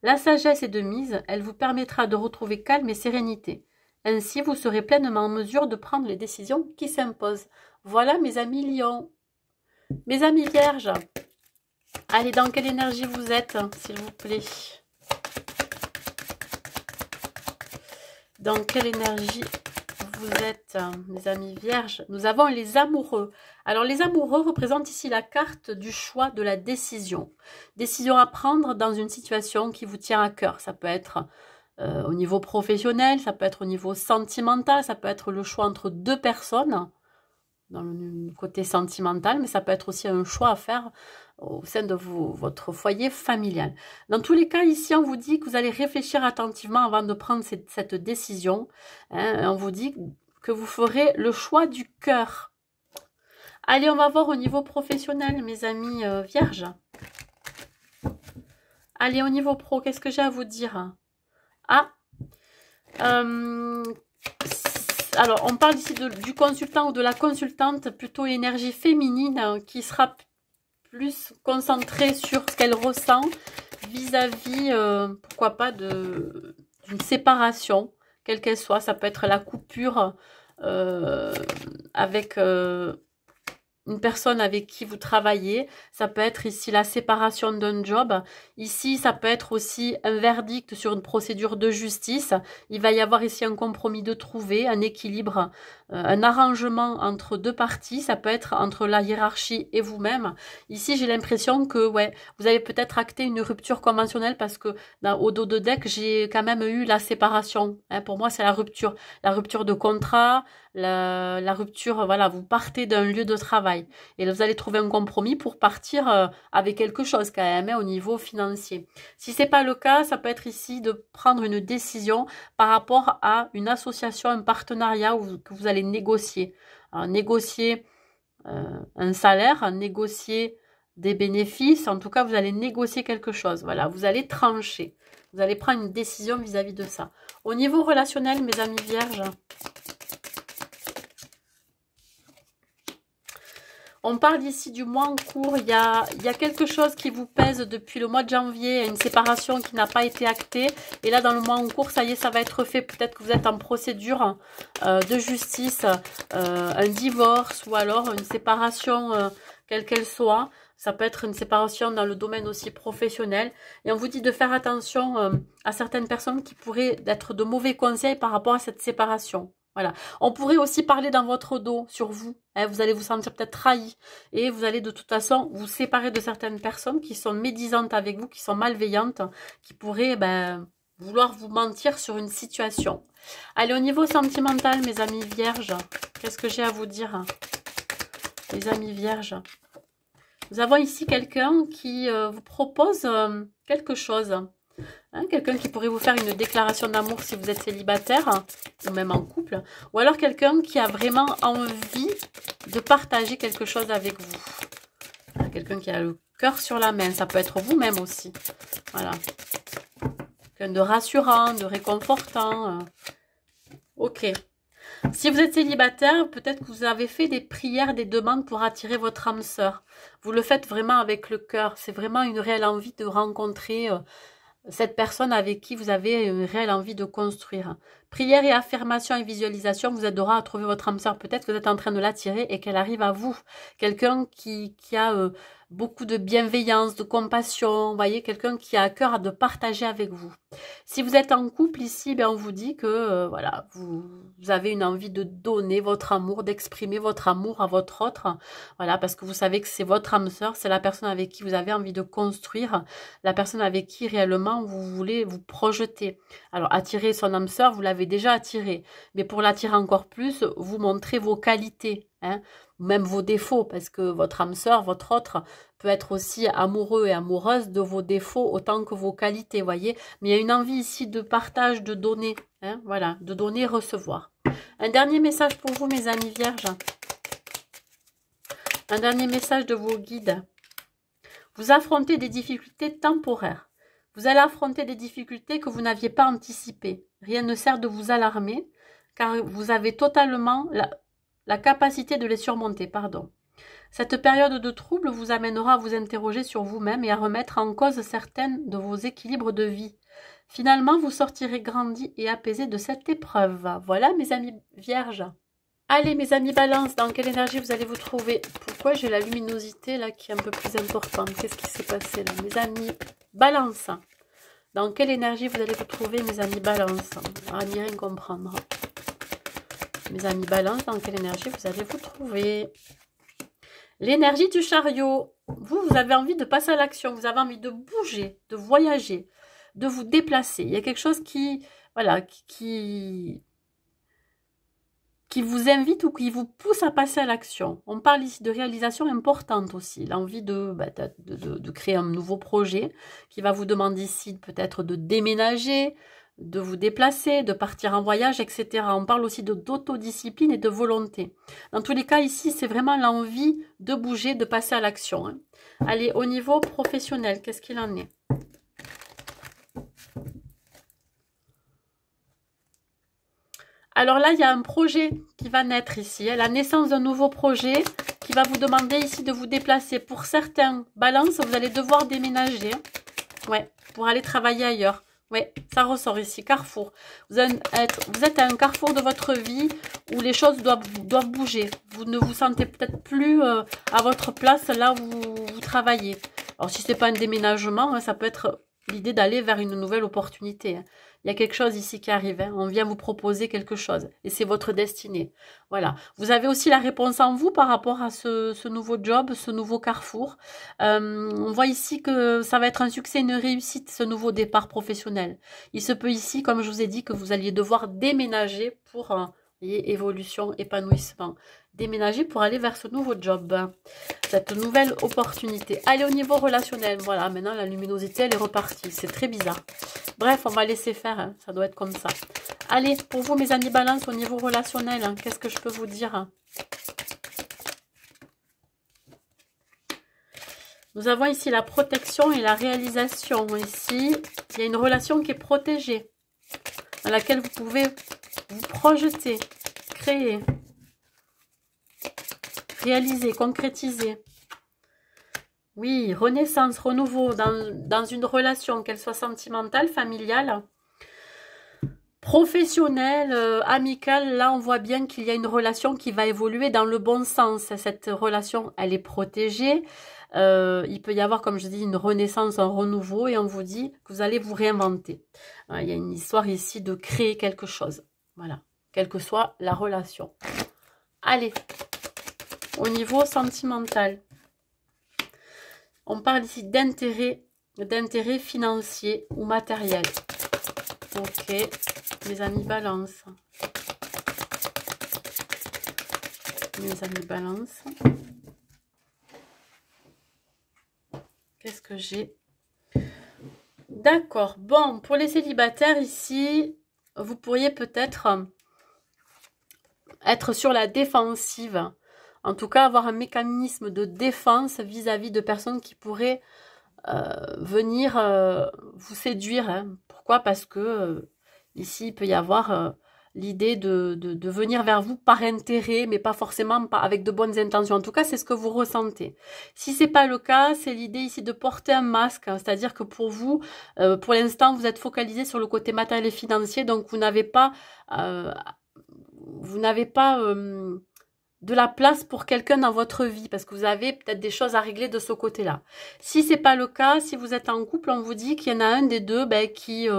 la sagesse est de mise, elle vous permettra de retrouver calme et sérénité. Ainsi, vous serez pleinement en mesure de prendre les décisions qui s'imposent. Voilà mes amis Lions. Mes amis Vierges, allez, dans quelle énergie vous êtes, s'il vous plaît? Dans quelle énergie vous êtes, mes amis Vierges? Nous avons les amoureux. Alors, les amoureux représentent ici la carte du choix, de la décision. Décision à prendre dans une situation qui vous tient à cœur. Ça peut être au niveau professionnel, ça peut être au niveau sentimental, ça peut être le choix entre deux personnes, dans le côté sentimental, mais ça peut être aussi un choix à faire au sein de votre foyer familial. Dans tous les cas, ici, on vous dit que vous allez réfléchir attentivement avant de prendre cette décision. Hein, on vous dit que vous ferez le choix du cœur. Allez, on va voir au niveau professionnel, mes amis Vierges. Allez, au niveau pro, qu'est-ce que j'ai à vous dire? Ah, alors, on parle ici du consultant ou de la consultante, plutôt énergie féminine, qui sera plus concentrée sur ce qu'elle ressent vis-à-vis, pourquoi pas, d'une séparation, quelle qu'elle soit. Ça peut être la coupure avec une personne avec qui vous travaillez. Ça peut être ici la séparation d'un job. Ici, ça peut être aussi un verdict sur une procédure de justice. Il va y avoir ici un compromis de trouver, un équilibre, un arrangement entre deux parties. Ça peut être entre la hiérarchie et vous-même. Ici, j'ai l'impression que ouais, vous avez peut-être acté une rupture conventionnelle parce que au dos de deck, j'ai quand même eu la séparation. Hein, pour moi, c'est la rupture. La rupture de contrat, la rupture, voilà, vous partez d'un lieu de travail et vous allez trouver un compromis pour partir avec quelque chose quand même hein, au niveau financier. Si c'est pas le cas, ça peut être ici de prendre une décision par rapport à une association, un partenariat que vous allez négocier. Alors, négocier un salaire, négocier des bénéfices, en tout cas vous allez négocier quelque chose. Voilà, vous allez trancher. Vous allez prendre une décision vis-à-vis de ça. Au niveau relationnel, mes amis Vierges, on parle ici du mois en cours. Il y a quelque chose qui vous pèse depuis le mois de janvier, une séparation qui n'a pas été actée. Et là, dans le mois en cours, ça y est, ça va être fait. Peut-être que vous êtes en procédure de justice, un divorce ou alors une séparation, quelle qu'elle soit. Ça peut être une séparation dans le domaine aussi professionnel. Et on vous dit de faire attention à certaines personnes qui pourraient être de mauvais conseils par rapport à cette séparation. Voilà. On pourrait aussi parler dans votre dos, sur vous. Hein, vous allez vous sentir peut-être trahi. Et vous allez de toute façon vous séparer de certaines personnes qui sont médisantes avec vous, qui sont malveillantes, qui pourraient vouloir vous mentir sur une situation. Allez, au niveau sentimental, mes amis vierges, qu'est-ce que j'ai à vous dire, les amis vierges? Nous avons ici quelqu'un qui vous propose quelque chose. Hein, quelqu'un qui pourrait vous faire une déclaration d'amour si vous êtes célibataire ou même en couple. Ou alors quelqu'un qui a vraiment envie de partager quelque chose avec vous. Quelqu'un qui a le cœur sur la main. Ça peut être vous-même aussi. Voilà. Quelqu'un de rassurant, de réconfortant. Ok. Si vous êtes célibataire, peut-être que vous avez fait des prières, des demandes pour attirer votre âme sœur. Vous le faites vraiment avec le cœur. C'est vraiment une réelle envie de rencontrer cette personne avec qui vous avez une réelle envie de construire. Prière et affirmation et visualisation vous aidera à trouver votre âme sœur. Peut-être que vous êtes en train de l'attirer et qu'elle arrive à vous. Quelqu'un qui a beaucoup de bienveillance, de compassion. Vous voyez, quelqu'un qui a à cœur de partager avec vous. Si vous êtes en couple ici, on vous dit que voilà, vous avez une envie de donner votre amour, d'exprimer votre amour à votre autre. Voilà, parce que vous savez que c'est votre âme sœur, c'est la personne avec qui vous avez envie de construire, la personne avec qui réellement vous voulez vous projeter. Alors, attirer son âme sœur, vous l'avez déjà attiré, mais pour l'attirer encore plus, vous montrez vos qualités, hein, même vos défauts, parce que votre âme sœur, votre autre, peut être aussi amoureux et amoureuse de vos défauts autant que vos qualités, voyez. Mais il y a une envie ici de partage, de donner, hein, voilà, de donner, recevoir. Un dernier message pour vous, mes amis vierges. Un dernier message de vos guides. Vous affrontez des difficultés temporaires. Vous allez affronter des difficultés que vous n'aviez pas anticipées. Rien ne sert de vous alarmer, car vous avez totalement la capacité de les surmonter. Cette période de trouble vous amènera à vous interroger sur vous-même et à remettre en cause certaines de vos équilibres de vie. Finalement, vous sortirez grandi et apaisé de cette épreuve. Voilà, mes amis vierges. Allez, mes amis balance, dans quelle énergie vous allez vous trouver? Pourquoi j'ai la luminosité là qui est un peu plus importante? Qu'est-ce qui s'est passé là? Mes amis balance, dans quelle énergie vous allez vous trouver, mes amis balance? À n'y rien comprendre. Mes amis balance, dans quelle énergie vous allez vous trouver? L'énergie du chariot. Vous avez envie de passer à l'action, vous avez envie de bouger, de voyager, de vous déplacer. Il y a quelque chose qui, voilà, qui vous invite ou qui vous pousse à passer à l'action. On parle ici de réalisation importante aussi, l'envie de créer un nouveau projet qui va vous demander ici peut-être de déménager, de vous déplacer, de partir en voyage, etc. On parle aussi d'autodiscipline et de volonté. Dans tous les cas, ici, c'est vraiment l'envie de bouger, de passer à l'action. Hein. Allez, au niveau professionnel, qu'est-ce qu'il en est? Alors là, il y a un projet qui va naître ici, hein, la naissance d'un nouveau projet qui va vous demander ici de vous déplacer. Pour certains balances, vous allez devoir déménager, ouais, pour aller travailler ailleurs. Oui, ça ressort ici, carrefour. Vous êtes à un carrefour de votre vie où les choses doivent bouger. Vous ne vous sentez peut-être plus à votre place là où vous travaillez. Alors si ce n'est pas un déménagement, hein, ça peut être l'idée d'aller vers une nouvelle opportunité. Hein. Il y a quelque chose ici qui arrive. Hein. On vient vous proposer quelque chose. Et c'est votre destinée. Voilà. Vous avez aussi la réponse en vous par rapport à ce nouveau job, ce nouveau carrefour. On voit ici que ça va être un succès, une réussite, ce nouveau départ professionnel. Il se peut ici, comme je vous ai dit, que vous alliez devoir déménager pour évolution, épanouissement. Déménager pour aller vers ce nouveau job, cette nouvelle opportunité. Allez, au niveau relationnel, voilà, maintenant la luminosité, elle est repartie. C'est très bizarre. Bref, on va laisser faire, hein, ça doit être comme ça. Allez, pour vous, mes amis balance, au niveau relationnel, hein, qu'est-ce que je peux vous dire? Nous avons ici la protection et la réalisation. Ici, il y a une relation qui est protégée, dans laquelle vous pouvez vous projeter, créer, réaliser, concrétiser. Oui, renaissance, renouveau dans une relation, qu'elle soit sentimentale, familiale, professionnelle, amicale. Là, on voit bien qu'il y a une relation qui va évoluer dans le bon sens. Cette relation, elle est protégée. Il peut y avoir, comme je dis, une renaissance, un renouveau, et on vous dit que vous allez vous réinventer. Il y a une histoire ici de créer quelque chose. Voilà, quelle que soit la relation. Allez, au niveau sentimental. On parle ici d'intérêt financier ou matériel. Ok, mes amis balance. Mes amis balance. Qu'est-ce que j'ai? D'accord. Bon, pour les célibataires ici, vous pourriez peut-être être sur la défensive. En tout cas, avoir un mécanisme de défense vis-à-vis de personnes qui pourraient venir vous séduire. Hein. Pourquoi? Parce que ici, il peut y avoir l'idée de venir vers vous par intérêt, mais pas forcément avec de bonnes intentions. En tout cas, c'est ce que vous ressentez. Si c'est pas le cas, c'est l'idée ici de porter un masque. Hein. C'est-à-dire que pour vous, pour l'instant, vous êtes focalisé sur le côté matériel et financier, donc vous n'avez pas... de la place pour quelqu'un dans votre vie, parce que vous avez peut-être des choses à régler de ce côté-là. Si c'est pas le cas, si vous êtes en couple, on vous dit qu'il y en a un des deux qui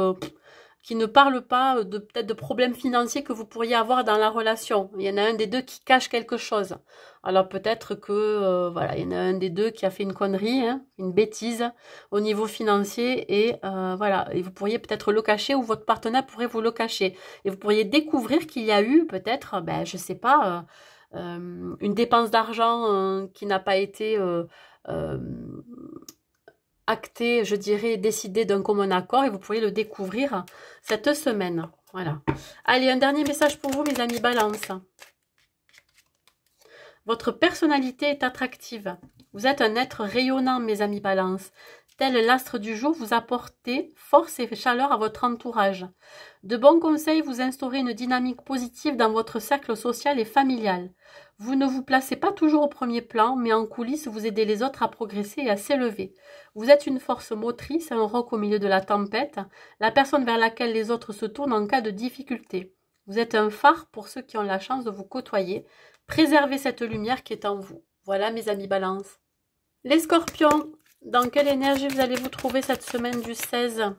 ne parle pas peut-être de problèmes financiers que vous pourriez avoir dans la relation. Il y en a un des deux qui cache quelque chose. Alors peut-être que voilà, il y en a un des deux qui a fait une connerie, hein, une bêtise au niveau financier, et voilà, et vous pourriez peut-être le cacher, ou votre partenaire pourrait vous le cacher, et vous pourriez découvrir qu'il y a eu peut-être, je sais pas, une dépense d'argent qui n'a pas été actée, je dirais, décidée d'un commun accord, et vous pourriez le découvrir cette semaine. Voilà. Allez, un dernier message pour vous, mes amis balance. Votre personnalité est attractive. Vous êtes un être rayonnant, mes amis balance, tel l'astre du jour, vous apportez force et chaleur à votre entourage. De bons conseils vous instaurez une dynamique positive dans votre cercle social et familial. Vous ne vous placez pas toujours au premier plan, mais en coulisses, vous aidez les autres à progresser et à s'élever. Vous êtes une force motrice, un roc au milieu de la tempête, la personne vers laquelle les autres se tournent en cas de difficulté. Vous êtes un phare pour ceux qui ont la chance de vous côtoyer. Préservez cette lumière qui est en vous. Voilà mes amis Balance. Les Scorpions, dans quelle énergie vous allez vous trouver cette semaine du 16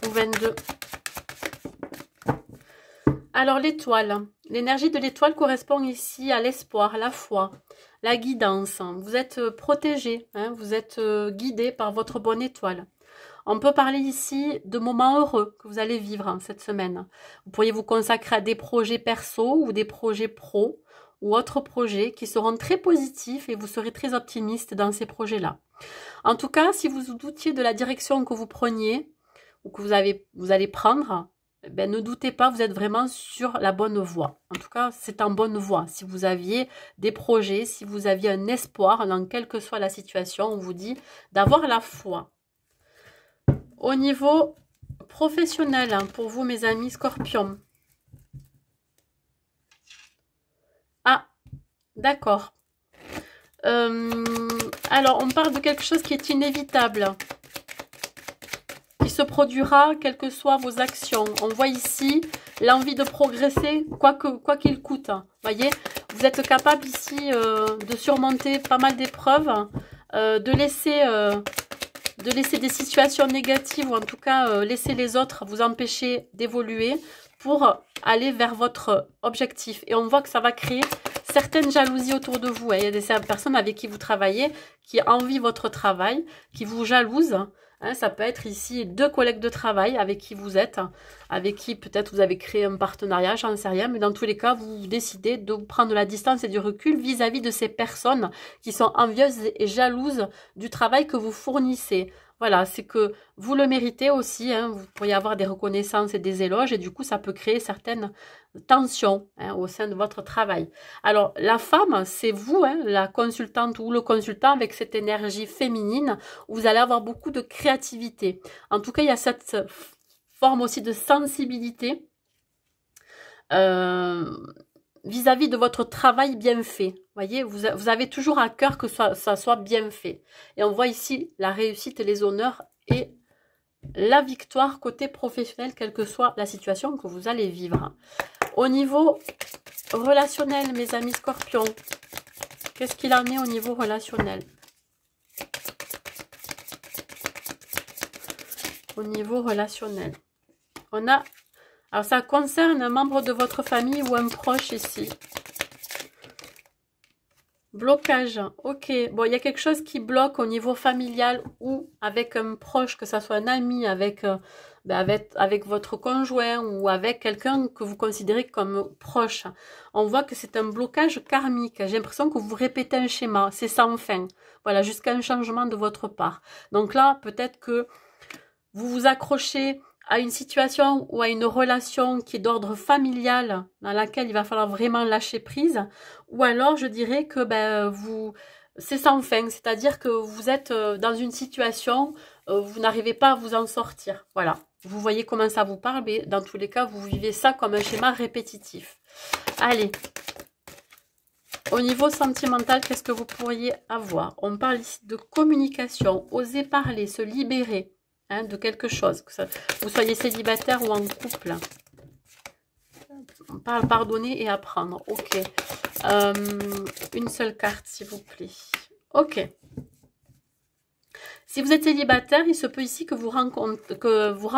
au 22? Alors l'étoile, l'énergie de l'étoile correspond ici à l'espoir, la foi, la guidance. Vous êtes protégé, hein, vous êtes guidé par votre bonne étoile. On peut parler ici de moments heureux que vous allez vivre cette semaine. Vous pourriez vous consacrer à des projets perso ou des projets pro ou autres projets qui seront très positifs et vous serez très optimiste dans ces projets-là. En tout cas, si vous vous doutiez de la direction que vous preniez ou que vous allez prendre, ben, ne doutez pas, vous êtes vraiment sur la bonne voie. En tout cas, c'est en bonne voie. Si vous aviez des projets, si vous aviez un espoir dans quelle que soit la situation, on vous dit d'avoir la foi. Au niveau professionnel, hein, pour vous, mes amis Scorpions. Ah, d'accord. Alors, on parle de quelque chose qui est inévitable, qui se produira, quelles que soient vos actions. On voit ici l'envie de progresser, quoi qu'il coûte. Voyez, vous êtes capable ici de surmonter pas mal d'épreuves, de laisser des situations négatives, ou en tout cas laisser les autres vous empêcher d'évoluer pour aller vers votre objectif. Et on voit que ça va créer certaines jalousies autour de vous. Il y a des personnes avec qui vous travaillez qui envient votre travail, qui vous jalousent. Hein, ça peut être ici 2 collègues de travail avec qui vous êtes, avec qui peut-être vous avez créé un partenariat, j'en sais rien, mais dans tous les cas, vous décidez de prendre de la distance et du recul vis-à-vis de ces personnes qui sont envieuses et jalouses du travail que vous fournissez. Voilà, c'est que vous le méritez aussi, hein, vous pourriez avoir des reconnaissances et des éloges et du coup, ça peut créer certaines tensions, hein, au sein de votre travail. Alors, la femme, c'est vous, hein, la consultante ou le consultant avec cette énergie féminine où vous allez avoir beaucoup de créativité. En tout cas, il y a cette forme aussi de sensibilité vis-à-vis de votre travail bien fait. Voyez, vous avez toujours à cœur que ça soit bien fait. Et on voit ici la réussite et les honneurs et la victoire côté professionnel, quelle que soit la situation que vous allez vivre. Au niveau relationnel, mes amis Scorpions, qu'est-ce qu'il en est au niveau relationnel? Au niveau relationnel, on a... Alors, ça concerne un membre de votre famille ou un proche ici. Blocage, ok. Bon, il y a quelque chose qui bloque au niveau familial ou avec un proche, que ça soit un ami, avec votre conjoint ou avec quelqu'un que vous considérez comme proche. On voit que c'est un blocage karmique. J'ai l'impression que vous répétez un schéma. C'est sans fin. Voilà, jusqu'à un changement de votre part. Donc là, peut-être que vous vous accrochez à une situation ou à une relation qui est d'ordre familial, dans laquelle il va falloir vraiment lâcher prise, ou alors je dirais que c'est sans fin, c'est-à-dire que vous êtes dans une situation, vous n'arrivez pas à vous en sortir. Voilà, vous voyez comment ça vous parle, mais dans tous les cas, vous vivez ça comme un schéma répétitif. Allez, au niveau sentimental, qu'est-ce que vous pourriez avoir? On parle ici de communication, oser parler, se libérer, hein, de quelque chose, que vous soyez célibataire ou en couple. On parle pardonner et apprendre. Ok. Une seule carte, s'il vous plaît. Ok. Si vous êtes célibataire, il se peut ici que vous rencontrez, vous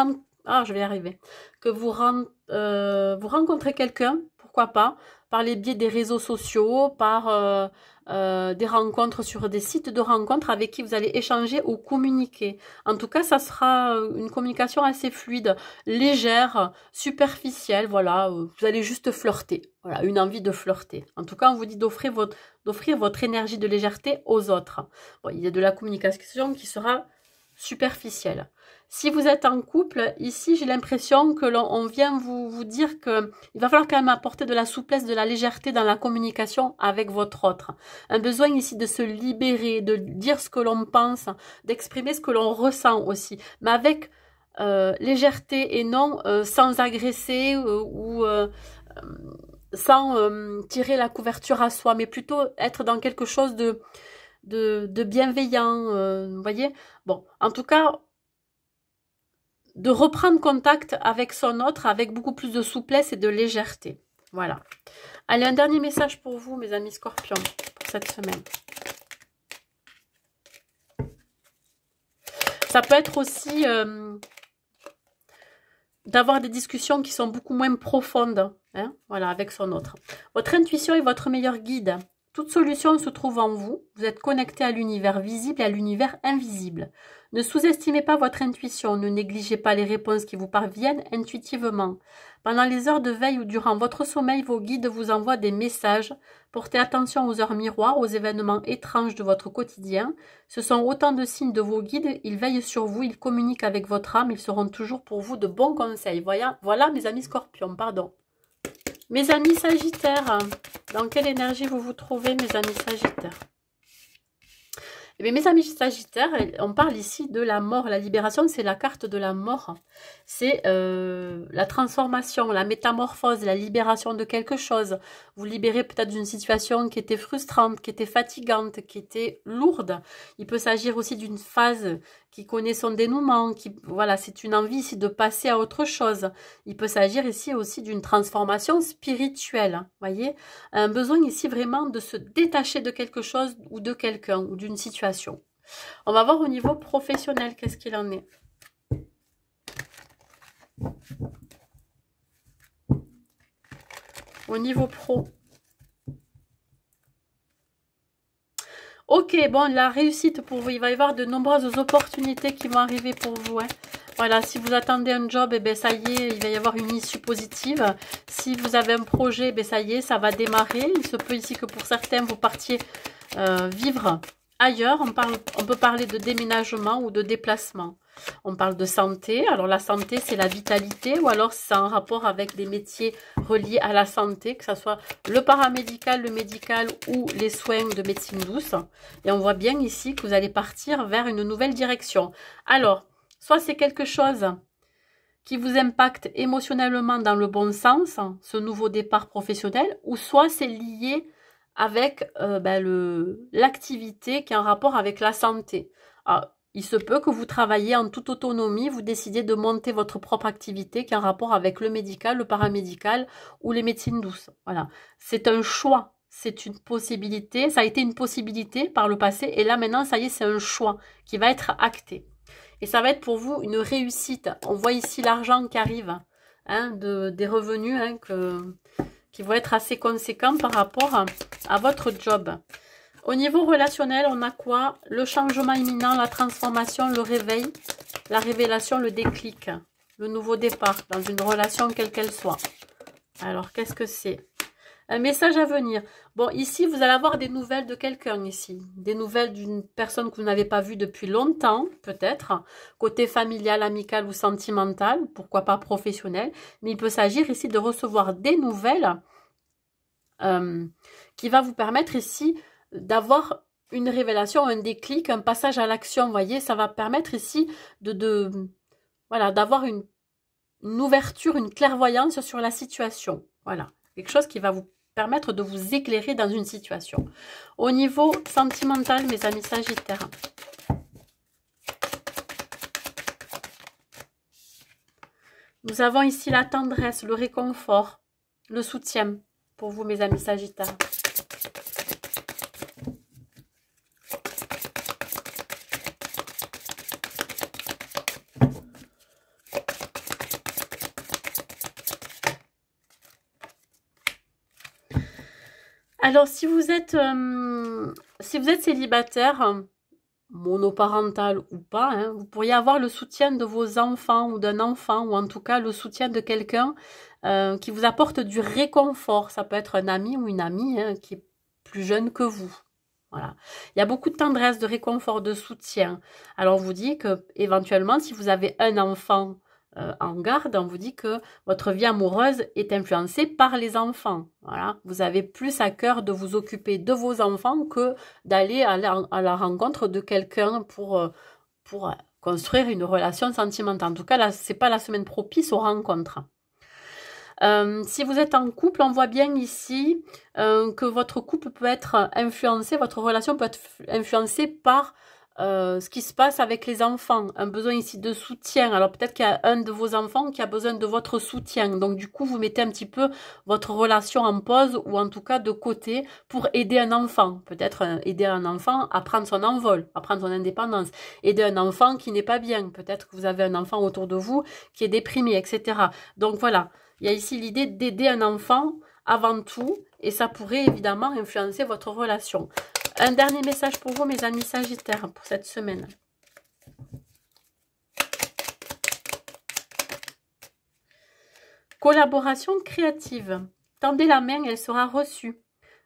rencontrez quelqu'un, pourquoi pas, par les biais des réseaux sociaux, par des rencontres sur des sites de rencontres avec qui vous allez échanger ou communiquer. En tout cas, ça sera une communication assez fluide, légère, superficielle, voilà, vous allez juste flirter, voilà, une envie de flirter. En tout cas, on vous dit d'offrir votre énergie de légèreté aux autres. Bon, il y a de la communication qui sera superficielle. Si vous êtes en couple, ici, j'ai l'impression que on vient vous dire que il va falloir quand même apporter de la souplesse, de la légèreté dans la communication avec votre autre. Un besoin ici de se libérer, de dire ce que l'on pense, d'exprimer ce que l'on ressent aussi, mais avec légèreté et non sans agresser ou sans tirer la couverture à soi, mais plutôt être dans quelque chose de bienveillant, vous voyez. Bon, en tout cas, de reprendre contact avec son autre avec beaucoup plus de souplesse et de légèreté. Voilà. Allez, un dernier message pour vous, mes amis Scorpions, pour cette semaine. Ça peut être aussi d'avoir des discussions qui sont beaucoup moins profondes, hein, voilà, avec son autre. Votre intuition est votre meilleur guide. Toute solution se trouve en vous. Vous êtes connecté à l'univers visible et à l'univers invisible. Ne sous-estimez pas votre intuition. Ne négligez pas les réponses qui vous parviennent intuitivement. Pendant les heures de veille ou durant votre sommeil, vos guides vous envoient des messages. Portez attention aux heures miroirs, aux événements étranges de votre quotidien. Ce sont autant de signes de vos guides. Ils veillent sur vous, ils communiquent avec votre âme. Ils seront toujours pour vous de bons conseils. Voilà mes amis Scorpions, pardon. Mes amis Sagittaires, dans quelle énergie vous vous trouvez, mes amis Sagittaires? Eh bien, mes amis Sagittaires, on parle ici de la mort. La libération, c'est la carte de la mort. C'est la transformation, la métamorphose, la libération de quelque chose. Vous libérez peut-être d'une situation qui était frustrante, qui était fatigante, qui était lourde. Il peut s'agir aussi d'une phase qui connaît son dénouement. Voilà, c'est une envie ici de passer à autre chose. Il peut s'agir ici aussi d'une transformation spirituelle. Voyez, un besoin ici vraiment de se détacher de quelque chose ou de quelqu'un ou d'une situation. On va voir au niveau professionnel qu'est-ce qu'il en est. Au niveau pro. Ok, bon, la réussite pour vous. Il va y avoir de nombreuses opportunités qui vont arriver pour vous. Hein. Voilà, si vous attendez un job, eh ben, ça y est, il va y avoir une issue positive. Si vous avez un projet, eh ben, ça y est, ça va démarrer. Il se peut ici que pour certains, vous partiez vivre ailleurs. On peut parler de déménagement ou de déplacement. On parle de santé. Alors la santé, c'est la vitalité ou alors c'est en rapport avec des métiers reliés à la santé, que ce soit le paramédical, le médical ou les soins de médecine douce. Et on voit bien ici que vous allez partir vers une nouvelle direction. Alors, soit c'est quelque chose qui vous impacte émotionnellement dans le bon sens, ce nouveau départ professionnel, ou soit c'est lié avec l'activité qui est en rapport avec la santé. Alors, il se peut que vous travaillez en toute autonomie, vous décidez de monter votre propre activité qui est en rapport avec le médical, le paramédical ou les médecines douces. Voilà, c'est un choix, c'est une possibilité, ça a été une possibilité par le passé et là maintenant, ça y est, c'est un choix qui va être acté. Et ça va être pour vous une réussite. On voit ici l'argent qui arrive, hein, des revenus qui vont être assez conséquents par rapport à votre job. Au niveau relationnel, on a quoi? Le changement imminent, la transformation, le réveil, la révélation, le déclic, le nouveau départ dans une relation quelle qu'elle soit. Alors, qu'est-ce que c'est? Un message à venir. Bon, ici, vous allez avoir des nouvelles de quelqu'un ici. Des nouvelles d'une personne que vous n'avez pas vue depuis longtemps, peut-être. Côté familial, amical ou sentimental, pourquoi pas professionnel. Mais il peut s'agir ici de recevoir des nouvelles qui va vous permettre ici d'avoir une révélation, un déclic, un passage à l'action. Vous voyez, ça va permettre ici voilà, d'avoir une ouverture, une clairvoyance sur la situation. Voilà, quelque chose qui va vous permettre de vous éclairer dans une situation. Au niveau sentimental, mes amis Sagittaires, nous avons ici la tendresse, le réconfort, le soutien pour vous, mes amis Sagittaires. Alors, si vous êtes célibataire, monoparental ou pas, hein, vous pourriez avoir le soutien de vos enfants ou d'un enfant, ou en tout cas le soutien de quelqu'un qui vous apporte du réconfort. Ça peut être un ami ou une amie hein, qui est plus jeune que vous. Voilà. Il y a beaucoup de tendresse, de réconfort, de soutien. Alors, on vous dit que éventuellement, si vous avez un enfant en garde, on vous dit que votre vie amoureuse est influencée par les enfants. Voilà. Vous avez plus à cœur de vous occuper de vos enfants que d'aller à la rencontre de quelqu'un pour construire une relation sentimentale. En tout cas, là, c'est pas la semaine propice aux rencontres. Si vous êtes en couple, on voit bien ici que votre couple peut être influencé, votre relation peut être influencée par ce qui se passe avec les enfants, un besoin ici de soutien. Alors peut-être qu'il y a un de vos enfants qui a besoin de votre soutien. Donc du coup, vous mettez un petit peu votre relation en pause ou en tout cas de côté pour aider un enfant. Peut-être aider un enfant à prendre son envol, à prendre son indépendance. Aider un enfant qui n'est pas bien. Peut-être que vous avez un enfant autour de vous qui est déprimé, etc. Donc voilà, il y a ici l'idée d'aider un enfant avant tout et ça pourrait évidemment influencer votre relation. Un dernier message pour vous, mes amis Sagittaires, pour cette semaine. Collaboration créative. Tendez la main, elle sera reçue.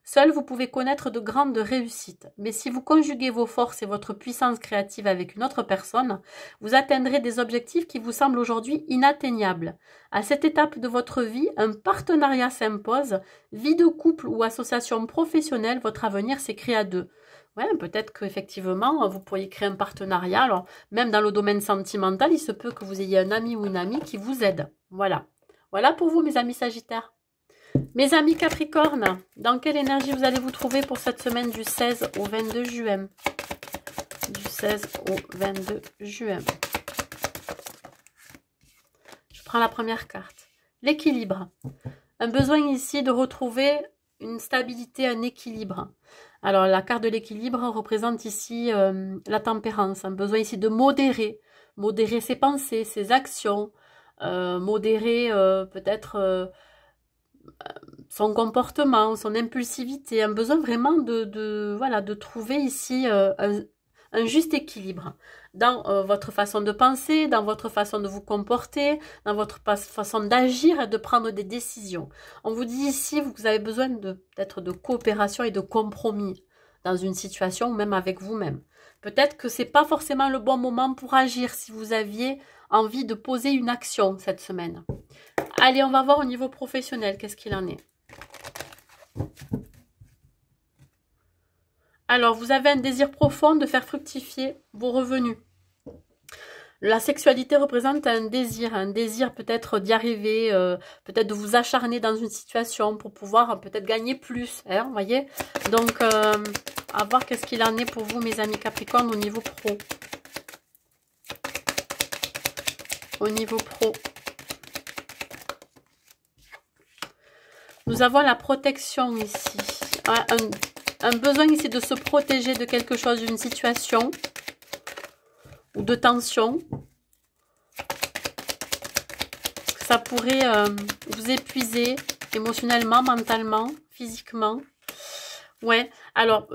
Seul, vous pouvez connaître de grandes réussites. Mais si vous conjuguez vos forces et votre puissance créative avec une autre personne, vous atteindrez des objectifs qui vous semblent aujourd'hui inatteignables. À cette étape de votre vie, un partenariat s'impose. Vie de couple ou association professionnelle, votre avenir s'écrit à deux. Ouais, peut-être qu'effectivement, vous pourriez créer un partenariat. Alors, même dans le domaine sentimental, il se peut que vous ayez un ami ou une amie qui vous aide. Voilà. Voilà pour vous, mes amis Sagittaires. Mes amis Capricorne, dans quelle énergie vous allez vous trouver pour cette semaine du 16 au 22 juin? Du 16 au 22 juin. Je prends la première carte. L'équilibre. Un besoin ici de retrouver une stabilité, un équilibre. Alors, la carte de l'équilibre représente ici la tempérance. Un besoin ici de modérer. Modérer ses pensées, ses actions. Modérer peut-être... son comportement, son impulsivité, un besoin vraiment de trouver ici un juste équilibre dans votre façon de penser, dans votre façon de vous comporter, dans votre façon d'agir et de prendre des décisions. On vous dit ici, vous avez besoin peut-être de coopération et de compromis dans une situation ou même avec vous-même. Peut-être que ce n'est pas forcément le bon moment pour agir si vous aviez envie de poser une action cette semaine. Allez, on va voir au niveau professionnel, qu'est-ce qu'il en est. Alors, vous avez un désir profond de faire fructifier vos revenus. La sexualité représente un désir peut-être d'y arriver, peut-être de vous acharner dans une situation pour pouvoir peut-être gagner plus, hein, vous voyez. Donc, à voir qu'est-ce qu'il en est pour vous, mes amis Capricorne, au niveau pro. Au niveau pro. Nous avons la protection ici. Un besoin ici de se protéger de quelque chose, d'une situation ou de tension. Ça pourrait vous épuiser émotionnellement, mentalement, physiquement. Ouais, alors...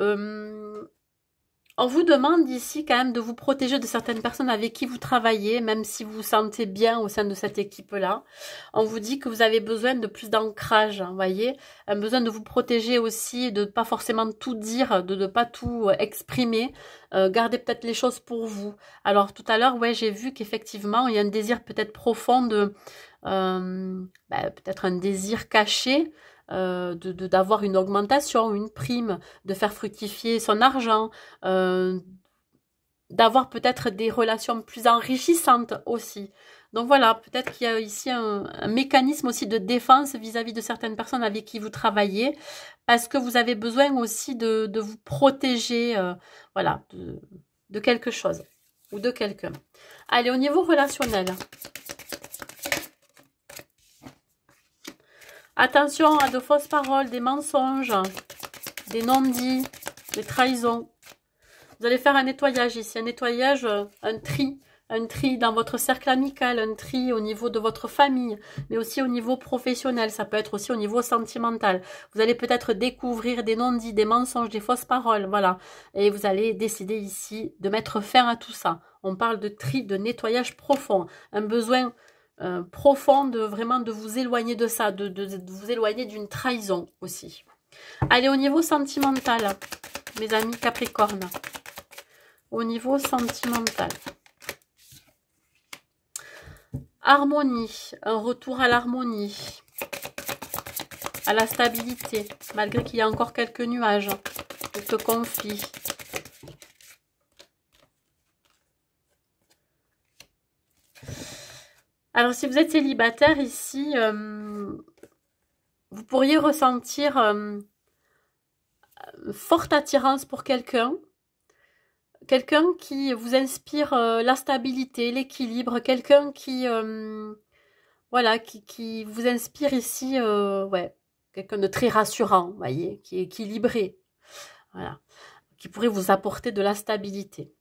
on vous demande ici quand même de vous protéger de certaines personnes avec qui vous travaillez, même si vous vous sentez bien au sein de cette équipe-là. On vous dit que vous avez besoin de plus d'ancrage, vous voyez, un besoin de vous protéger aussi, de ne pas forcément tout dire, de ne pas tout exprimer, gardez peut-être les choses pour vous. Alors tout à l'heure, ouais, j'ai vu qu'effectivement, il y a un désir peut-être profond de... peut-être un désir caché, d'avoir une augmentation, une prime, de faire fructifier son argent, d'avoir peut-être des relations plus enrichissantes aussi. Donc voilà, peut-être qu'il y a ici un mécanisme aussi de défense vis-à-vis de certaines personnes avec qui vous travaillez, parce que vous avez besoin aussi de vous protéger voilà, de quelque chose ou de quelqu'un. Allez, au niveau relationnel. Attention à de fausses paroles, des mensonges, des non-dits, des trahisons. Vous allez faire un nettoyage ici, un nettoyage, un tri dans votre cercle amical, un tri au niveau de votre famille, mais aussi au niveau professionnel, ça peut être aussi au niveau sentimental. Vous allez peut-être découvrir des non-dits, des mensonges, des fausses paroles, voilà. Et vous allez décider ici de mettre fin à tout ça. On parle de tri, de nettoyage profond, un besoin... profond de vraiment de vous éloigner de ça, de vous éloigner d'une trahison aussi. Allez, au niveau sentimental, mes amis Capricorne. Au niveau sentimental. Harmonie, un retour à l'harmonie, à la stabilité, malgré qu'il y a encore quelques nuages, quelques conflits. Alors, si vous êtes célibataire ici, vous pourriez ressentir une forte attirance pour quelqu'un. Quelqu'un qui vous inspire la stabilité, l'équilibre. Quelqu'un qui, voilà, qui vous inspire ici, ouais, quelqu'un de très rassurant, vous voyez, qui est équilibré. Voilà, qui pourrait vous apporter de la stabilité.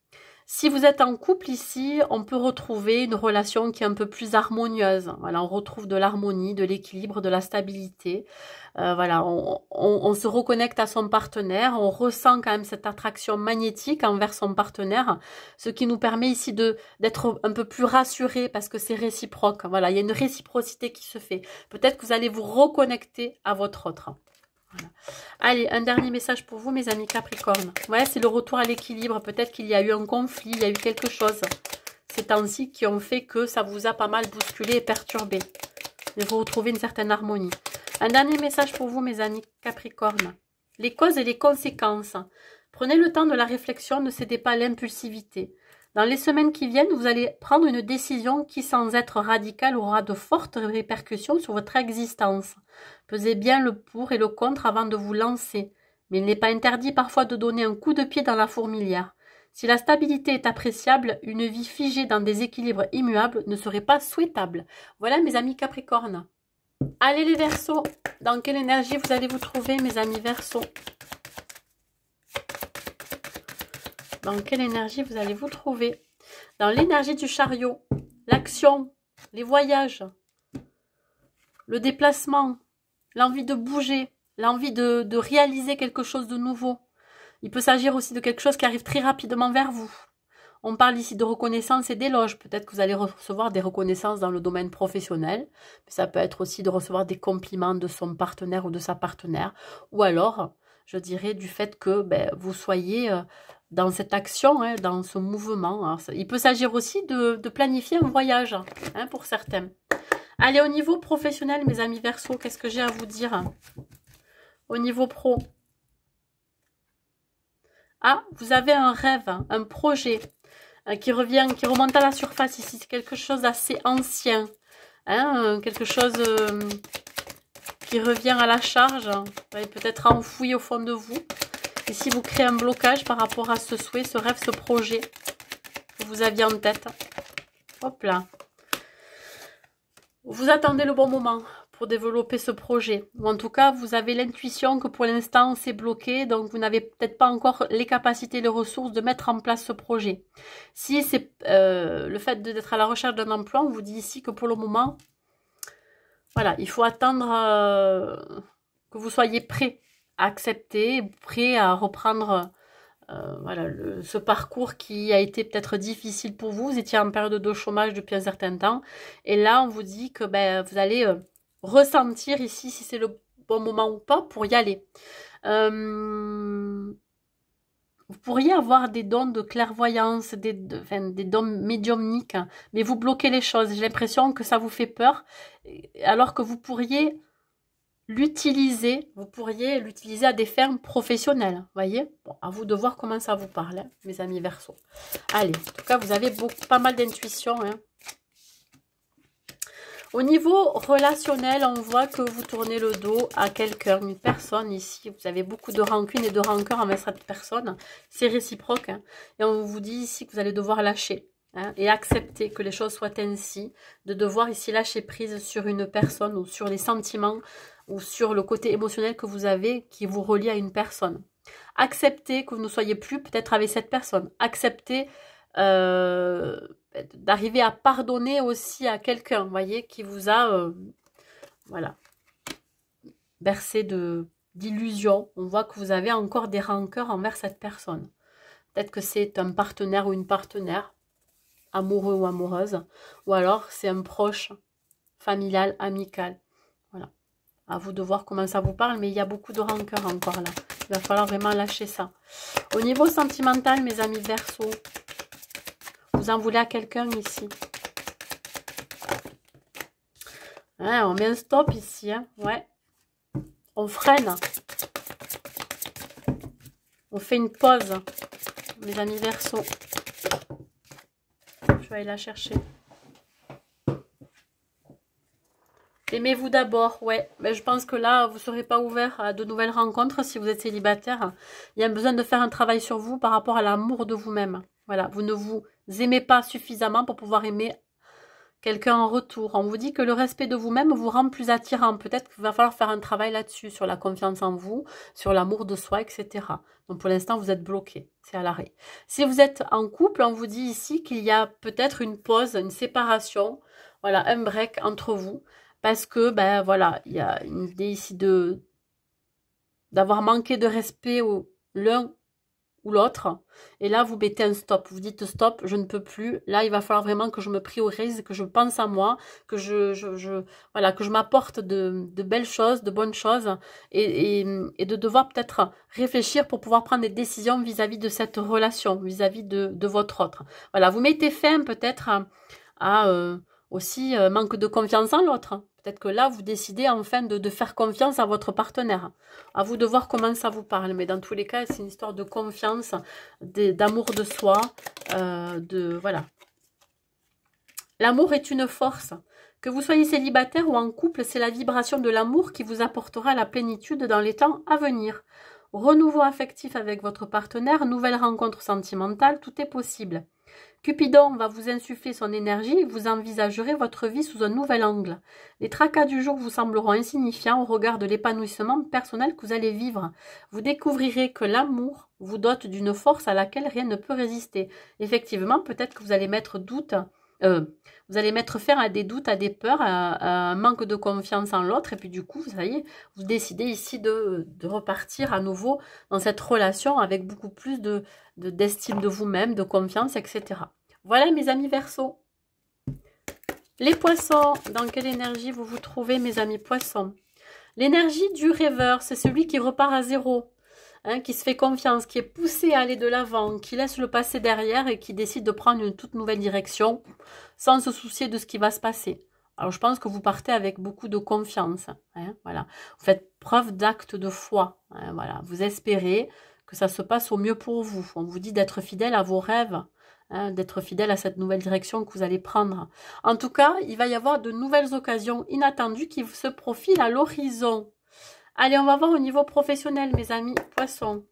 Si vous êtes en couple ici, on peut retrouver une relation qui est un peu plus harmonieuse. Voilà, on retrouve de l'harmonie, de l'équilibre, de la stabilité. Voilà, on se reconnecte à son partenaire, on ressent quand même cette attraction magnétique envers son partenaire, ce qui nous permet ici d'être un peu plus rassurés parce que c'est réciproque. Voilà, il y a une réciprocité qui se fait. Peut-être que vous allez vous reconnecter à votre autre. Voilà. Allez, un dernier message pour vous, mes amis Capricorne. Ouais, c'est le retour à l'équilibre. Peut-être qu'il y a eu un conflit, il y a eu quelque chose ces temps-ci qui ont fait que ça vous a pas mal bousculé et perturbé. Mais vous retrouvez une certaine harmonie. Un dernier message pour vous, mes amis Capricorne. Les causes et les conséquences. Prenez le temps de la réflexion, ne cédez pas à l'impulsivité. Dans les semaines qui viennent, vous allez prendre une décision qui, sans être radicale, aura de fortes répercussions sur votre existence. Pesez bien le pour et le contre avant de vous lancer. Mais il n'est pas interdit parfois de donner un coup de pied dans la fourmilière. Si la stabilité est appréciable, une vie figée dans des équilibres immuables ne serait pas souhaitable. Voilà, mes amis Capricorne. Allez les Verseaux, dans quelle énergie vous allez vous trouver, mes amis Verseaux? Dans quelle énergie vous allez vous trouver? Dans l'énergie du chariot, l'action, les voyages, le déplacement, l'envie de bouger, l'envie de réaliser quelque chose de nouveau. Il peut s'agir aussi de quelque chose qui arrive très rapidement vers vous. On parle ici de reconnaissance et d'éloge. Peut-être que vous allez recevoir des reconnaissances dans le domaine professionnel. Mais ça peut être aussi de recevoir des compliments de son partenaire ou de sa partenaire. Ou alors, je dirais, du fait que vous soyez dans cette action, hein, dans ce mouvement. Alors, il peut s'agir aussi de planifier un voyage, hein, pour certains. Allez, au niveau professionnel, mes amis Verseaux, qu'est-ce que j'ai à vous dire? Au niveau pro. Ah, vous avez un rêve, un projet qui remonte à la surface ici. C'est quelque chose d'assez ancien. Hein, quelque chose qui revient à la charge. Peut-être enfoui au fond de vous. Ici, vous créez un blocage par rapport à ce souhait, ce rêve, ce projet que vous aviez en tête. Hop là. Vous attendez le bon moment pour développer ce projet. Ou en tout cas, vous avez l'intuition que pour l'instant, c'est bloqué. Donc, vous n'avez peut-être pas encore les capacités, les ressources de mettre en place ce projet. Si c'est le fait d'être à la recherche d'un emploi, on vous dit ici que pour le moment, voilà, il faut attendre que vous soyez prêt à accepter, prêt à reprendre voilà, ce parcours qui a été peut-être difficile pour vous. Vous étiez en période de chômage depuis un certain temps. Et là, on vous dit que vous allez ressentir ici si c'est le bon moment ou pas pour y aller. Vous pourriez avoir des dons de clairvoyance, des dons médiumniques, mais vous bloquez les choses. J'ai l'impression que ça vous fait peur, alors que vous pourriez l'utiliser, à des fins professionnelles, voyez. Bon, à vous de voir comment ça vous parle, hein, mes amis Verseaux. Allez, en tout cas, vous avez pas mal d'intuition. Hein. Au niveau relationnel, on voit que vous tournez le dos à quelqu'un, une personne ici. Vous avez beaucoup de rancune et de rancœur envers cette personne. C'est réciproque. Hein. Et on vous dit ici que vous allez devoir lâcher. Hein, et accepter que les choses soient ainsi. De devoir ici lâcher prise sur une personne ou sur les sentiments ou sur le côté émotionnel que vous avez qui vous relie à une personne. Acceptez que vous ne soyez plus peut-être avec cette personne. Acceptez d'arriver à pardonner aussi à quelqu'un, vous voyez, qui vous a voilà, bercé d'illusions. On voit que vous avez encore des rancœurs envers cette personne. Peut-être que c'est un partenaire ou une partenaire, amoureux ou amoureuse, ou alors c'est un proche, familial, amical. Voilà. À vous de voir comment ça vous parle, mais il y a beaucoup de rancœur encore là. Il va falloir vraiment lâcher ça. Au niveau sentimental, mes amis Verseau, vous en voulez à quelqu'un ici. Hein, on met un stop ici, hein, ouais. On freine. On fait une pause, mes amis Verseau. Je vais aller la chercher. Aimez-vous d'abord, ouais. Mais je pense que là, vous ne serez pas ouvert à de nouvelles rencontres si vous êtes célibataire. Il y a besoin de faire un travail sur vous par rapport à l'amour de vous-même. Voilà, vous ne vous aimez pas suffisamment pour pouvoir aimer quelqu'un en retour. On vous dit que le respect de vous-même vous rend plus attirant. Peut-être qu'il va falloir faire un travail là-dessus, sur la confiance en vous, sur l'amour de soi, etc. Donc pour l'instant, vous êtes bloqué. C'est à l'arrêt. Si vous êtes en couple, on vous dit ici qu'il y a peut-être une pause, une séparation, voilà, un break entre vous. Parce que, ben voilà, il y a une idée ici d'avoir manqué de respect l'un ou l'autre. Et là, vous mettez un stop. Vous dites stop, je ne peux plus. Là, il va falloir vraiment que je me priorise, que je pense à moi, que voilà, que je m'apporte de belles choses, de bonnes choses. Et de devoir peut-être réfléchir pour pouvoir prendre des décisions vis-à-vis de cette relation, vis-à-vis de votre autre. Voilà, vous mettez fin peut-être à aussi manque de confiance en l'autre. Peut-être que là, vous décidez enfin de faire confiance à votre partenaire. À vous de voir comment ça vous parle. Mais dans tous les cas, c'est une histoire de confiance, d'amour de soi. Voilà. L'amour est une force. Que vous soyez célibataire ou en couple, c'est la vibration de l'amour qui vous apportera la plénitude dans les temps à venir. Renouveau affectif avec votre partenaire, nouvelle rencontre sentimentale, tout est possible. Cupidon va vous insuffler son énergie et vous envisagerez votre vie sous un nouvel angle. Les tracas du jour vous sembleront insignifiants au regard de l'épanouissement personnel que vous allez vivre. Vous découvrirez que l'amour vous dote d'une force à laquelle rien ne peut résister. Effectivement, peut-être que vous allez mettre fin à des doutes, à des peurs, à un manque de confiance en l'autre. Et puis du coup, ça y est, vous décidez ici de repartir à nouveau dans cette relation avec beaucoup plus d'estime de vous-même, de confiance, etc. Voilà mes amis Verseau. Les poissons, dans quelle énergie vous vous trouvez mes amis poissons? L'énergie du rêveur, c'est celui qui repart à zéro, hein, qui se fait confiance, qui est poussé à aller de l'avant, qui laisse le passé derrière et qui décide de prendre une toute nouvelle direction sans se soucier de ce qui va se passer. Alors je pense que vous partez avec beaucoup de confiance, hein, voilà. Vous faites preuve d'acte de foi, hein, voilà. Vous espérez que ça se passe au mieux pour vous. On vous dit d'être fidèle à vos rêves, hein, d'être fidèle à cette nouvelle direction que vous allez prendre. En tout cas, il va y avoir de nouvelles occasions inattendues qui se profilent à l'horizon. Allez, on va voir au niveau professionnel, mes amis poissons.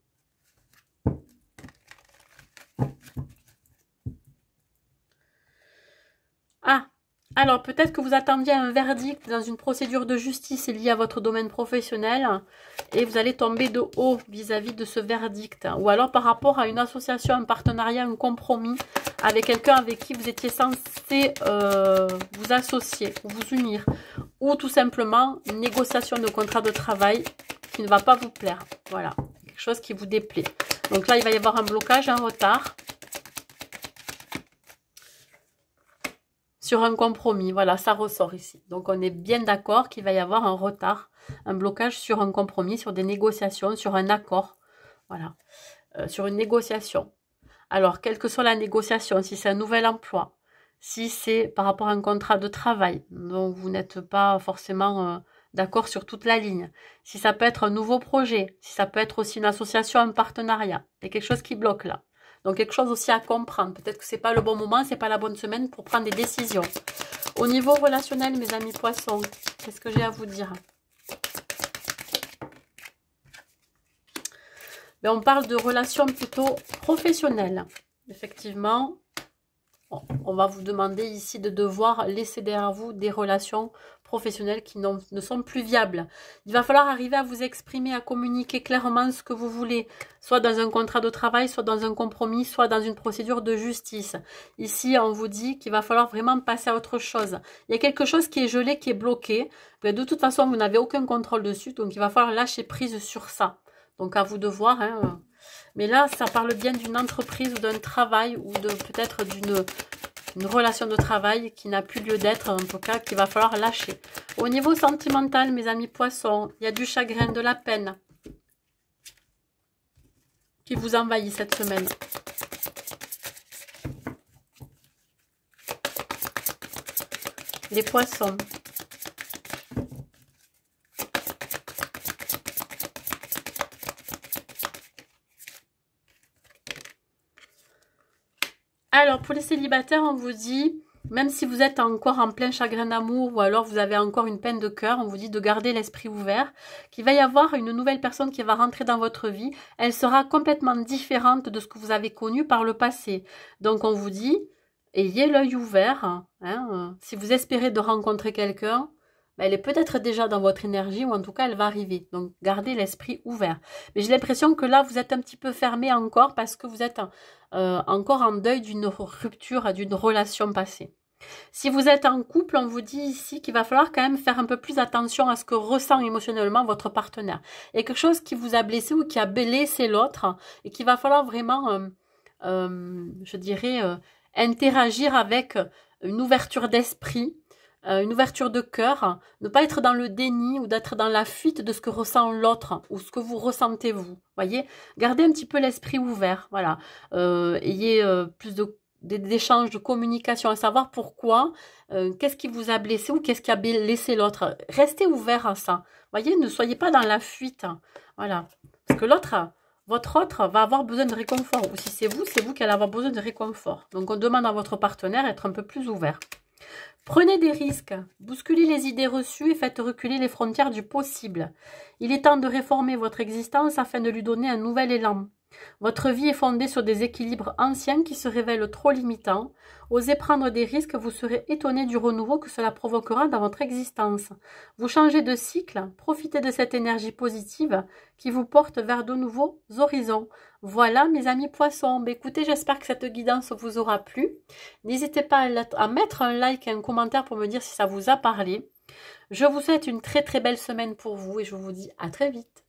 Ah, alors peut-être que vous attendiez un verdict dans une procédure de justice liée à votre domaine professionnel et vous allez tomber de haut vis-à-vis de ce verdict. Ou alors par rapport à une association, un partenariat, un compromis avec quelqu'un avec qui vous étiez censé vous associer, vous unir. Ou tout simplement une négociation de contrat de travail qui ne va pas vous plaire. Voilà, quelque chose qui vous déplaît. Donc là, il va y avoir un blocage, un retard. Sur un compromis, voilà, ça ressort ici. Donc, on est bien d'accord qu'il va y avoir un retard, un blocage sur un compromis, sur des négociations, sur un accord. Voilà, sur une négociation. Alors, quelle que soit la négociation, si c'est un nouvel emploi, si c'est par rapport à un contrat de travail, dont vous n'êtes pas forcément d'accord sur toute la ligne, si ça peut être un nouveau projet, si ça peut être aussi une association, un partenariat, il y a quelque chose qui bloque là. Donc, quelque chose aussi à comprendre. Peut-être que ce n'est pas le bon moment, ce n'est pas la bonne semaine pour prendre des décisions. Au niveau relationnel, mes amis poissons, qu'est-ce que j'ai à vous dire? Ben, on parle de relations plutôt professionnelles. Effectivement, on va vous demander ici de devoir laisser derrière vous des relations professionnelles qui ne sont plus viables. Il va falloir arriver à vous exprimer, à communiquer clairement ce que vous voulez, soit dans un contrat de travail, soit dans un compromis, soit dans une procédure de justice. Ici, on vous dit qu'il va falloir vraiment passer à autre chose. Il y a quelque chose qui est gelé, qui est bloqué. Mais de toute façon, vous n'avez aucun contrôle dessus, donc il va falloir lâcher prise sur ça. Donc à vous de voir, hein. Mais là, ça parle bien d'une entreprise ou d'un travail ou de peut-être une relation de travail qui n'a plus lieu d'être, en tout cas, qu'il va falloir lâcher. Au niveau sentimental, mes amis poissons, il y a du chagrin, de la peine qui vous envahit cette semaine. Les poissons. Alors, pour les célibataires, on vous dit, même si vous êtes encore en plein chagrin d'amour ou alors vous avez encore une peine de cœur, on vous dit de garder l'esprit ouvert, qu'il va y avoir une nouvelle personne qui va rentrer dans votre vie. Elle sera complètement différente de ce que vous avez connu par le passé. Donc, on vous dit, ayez l'œil ouvert. Hein, si vous espérez de rencontrer quelqu'un, elle est peut-être déjà dans votre énergie ou en tout cas, elle va arriver. Donc, gardez l'esprit ouvert. Mais j'ai l'impression que là, vous êtes un petit peu fermé encore parce que vous êtes encore en deuil d'une rupture, d'une relation passée. Si vous êtes en couple, on vous dit ici qu'il va falloir quand même faire un peu plus attention à ce que ressent émotionnellement votre partenaire. Il y a quelque chose qui vous a blessé ou qui a blessé l'autre et qu'il va falloir vraiment, je dirais, interagir avec une ouverture d'esprit, une ouverture de cœur, ne pas être dans le déni ou d'être dans la fuite de ce que ressent l'autre ou ce que vous ressentez vous. Voyez, gardez un petit peu l'esprit ouvert, voilà. Ayez plus d'échanges, de communication, à savoir pourquoi, qu'est-ce qui vous a blessé ou qu'est-ce qui a blessé l'autre. Restez ouvert à ça. Voyez, ne soyez pas dans la fuite, voilà. Parce que votre autre va avoir besoin de réconfort. Ou si c'est vous qui allez avoir besoin de réconfort. Donc, on demande à votre partenaire d'être un peu plus ouvert. Prenez des risques, bousculez les idées reçues et faites reculer les frontières du possible. Il est temps de réformer votre existence afin de lui donner un nouvel élan. Votre vie est fondée sur des équilibres anciens qui se révèlent trop limitants. Osez prendre des risques, vous serez étonné du renouveau que cela provoquera dans votre existence. Vous changez de cycle, profitez de cette énergie positive qui vous porte vers de nouveaux horizons. Voilà mes amis poissons. Écoutez, j'espère que cette guidance vous aura plu. N'hésitez pas à mettre un like et un commentaire pour me dire si ça vous a parlé. Je vous souhaite une très très belle semaine pour vous et je vous dis à très vite.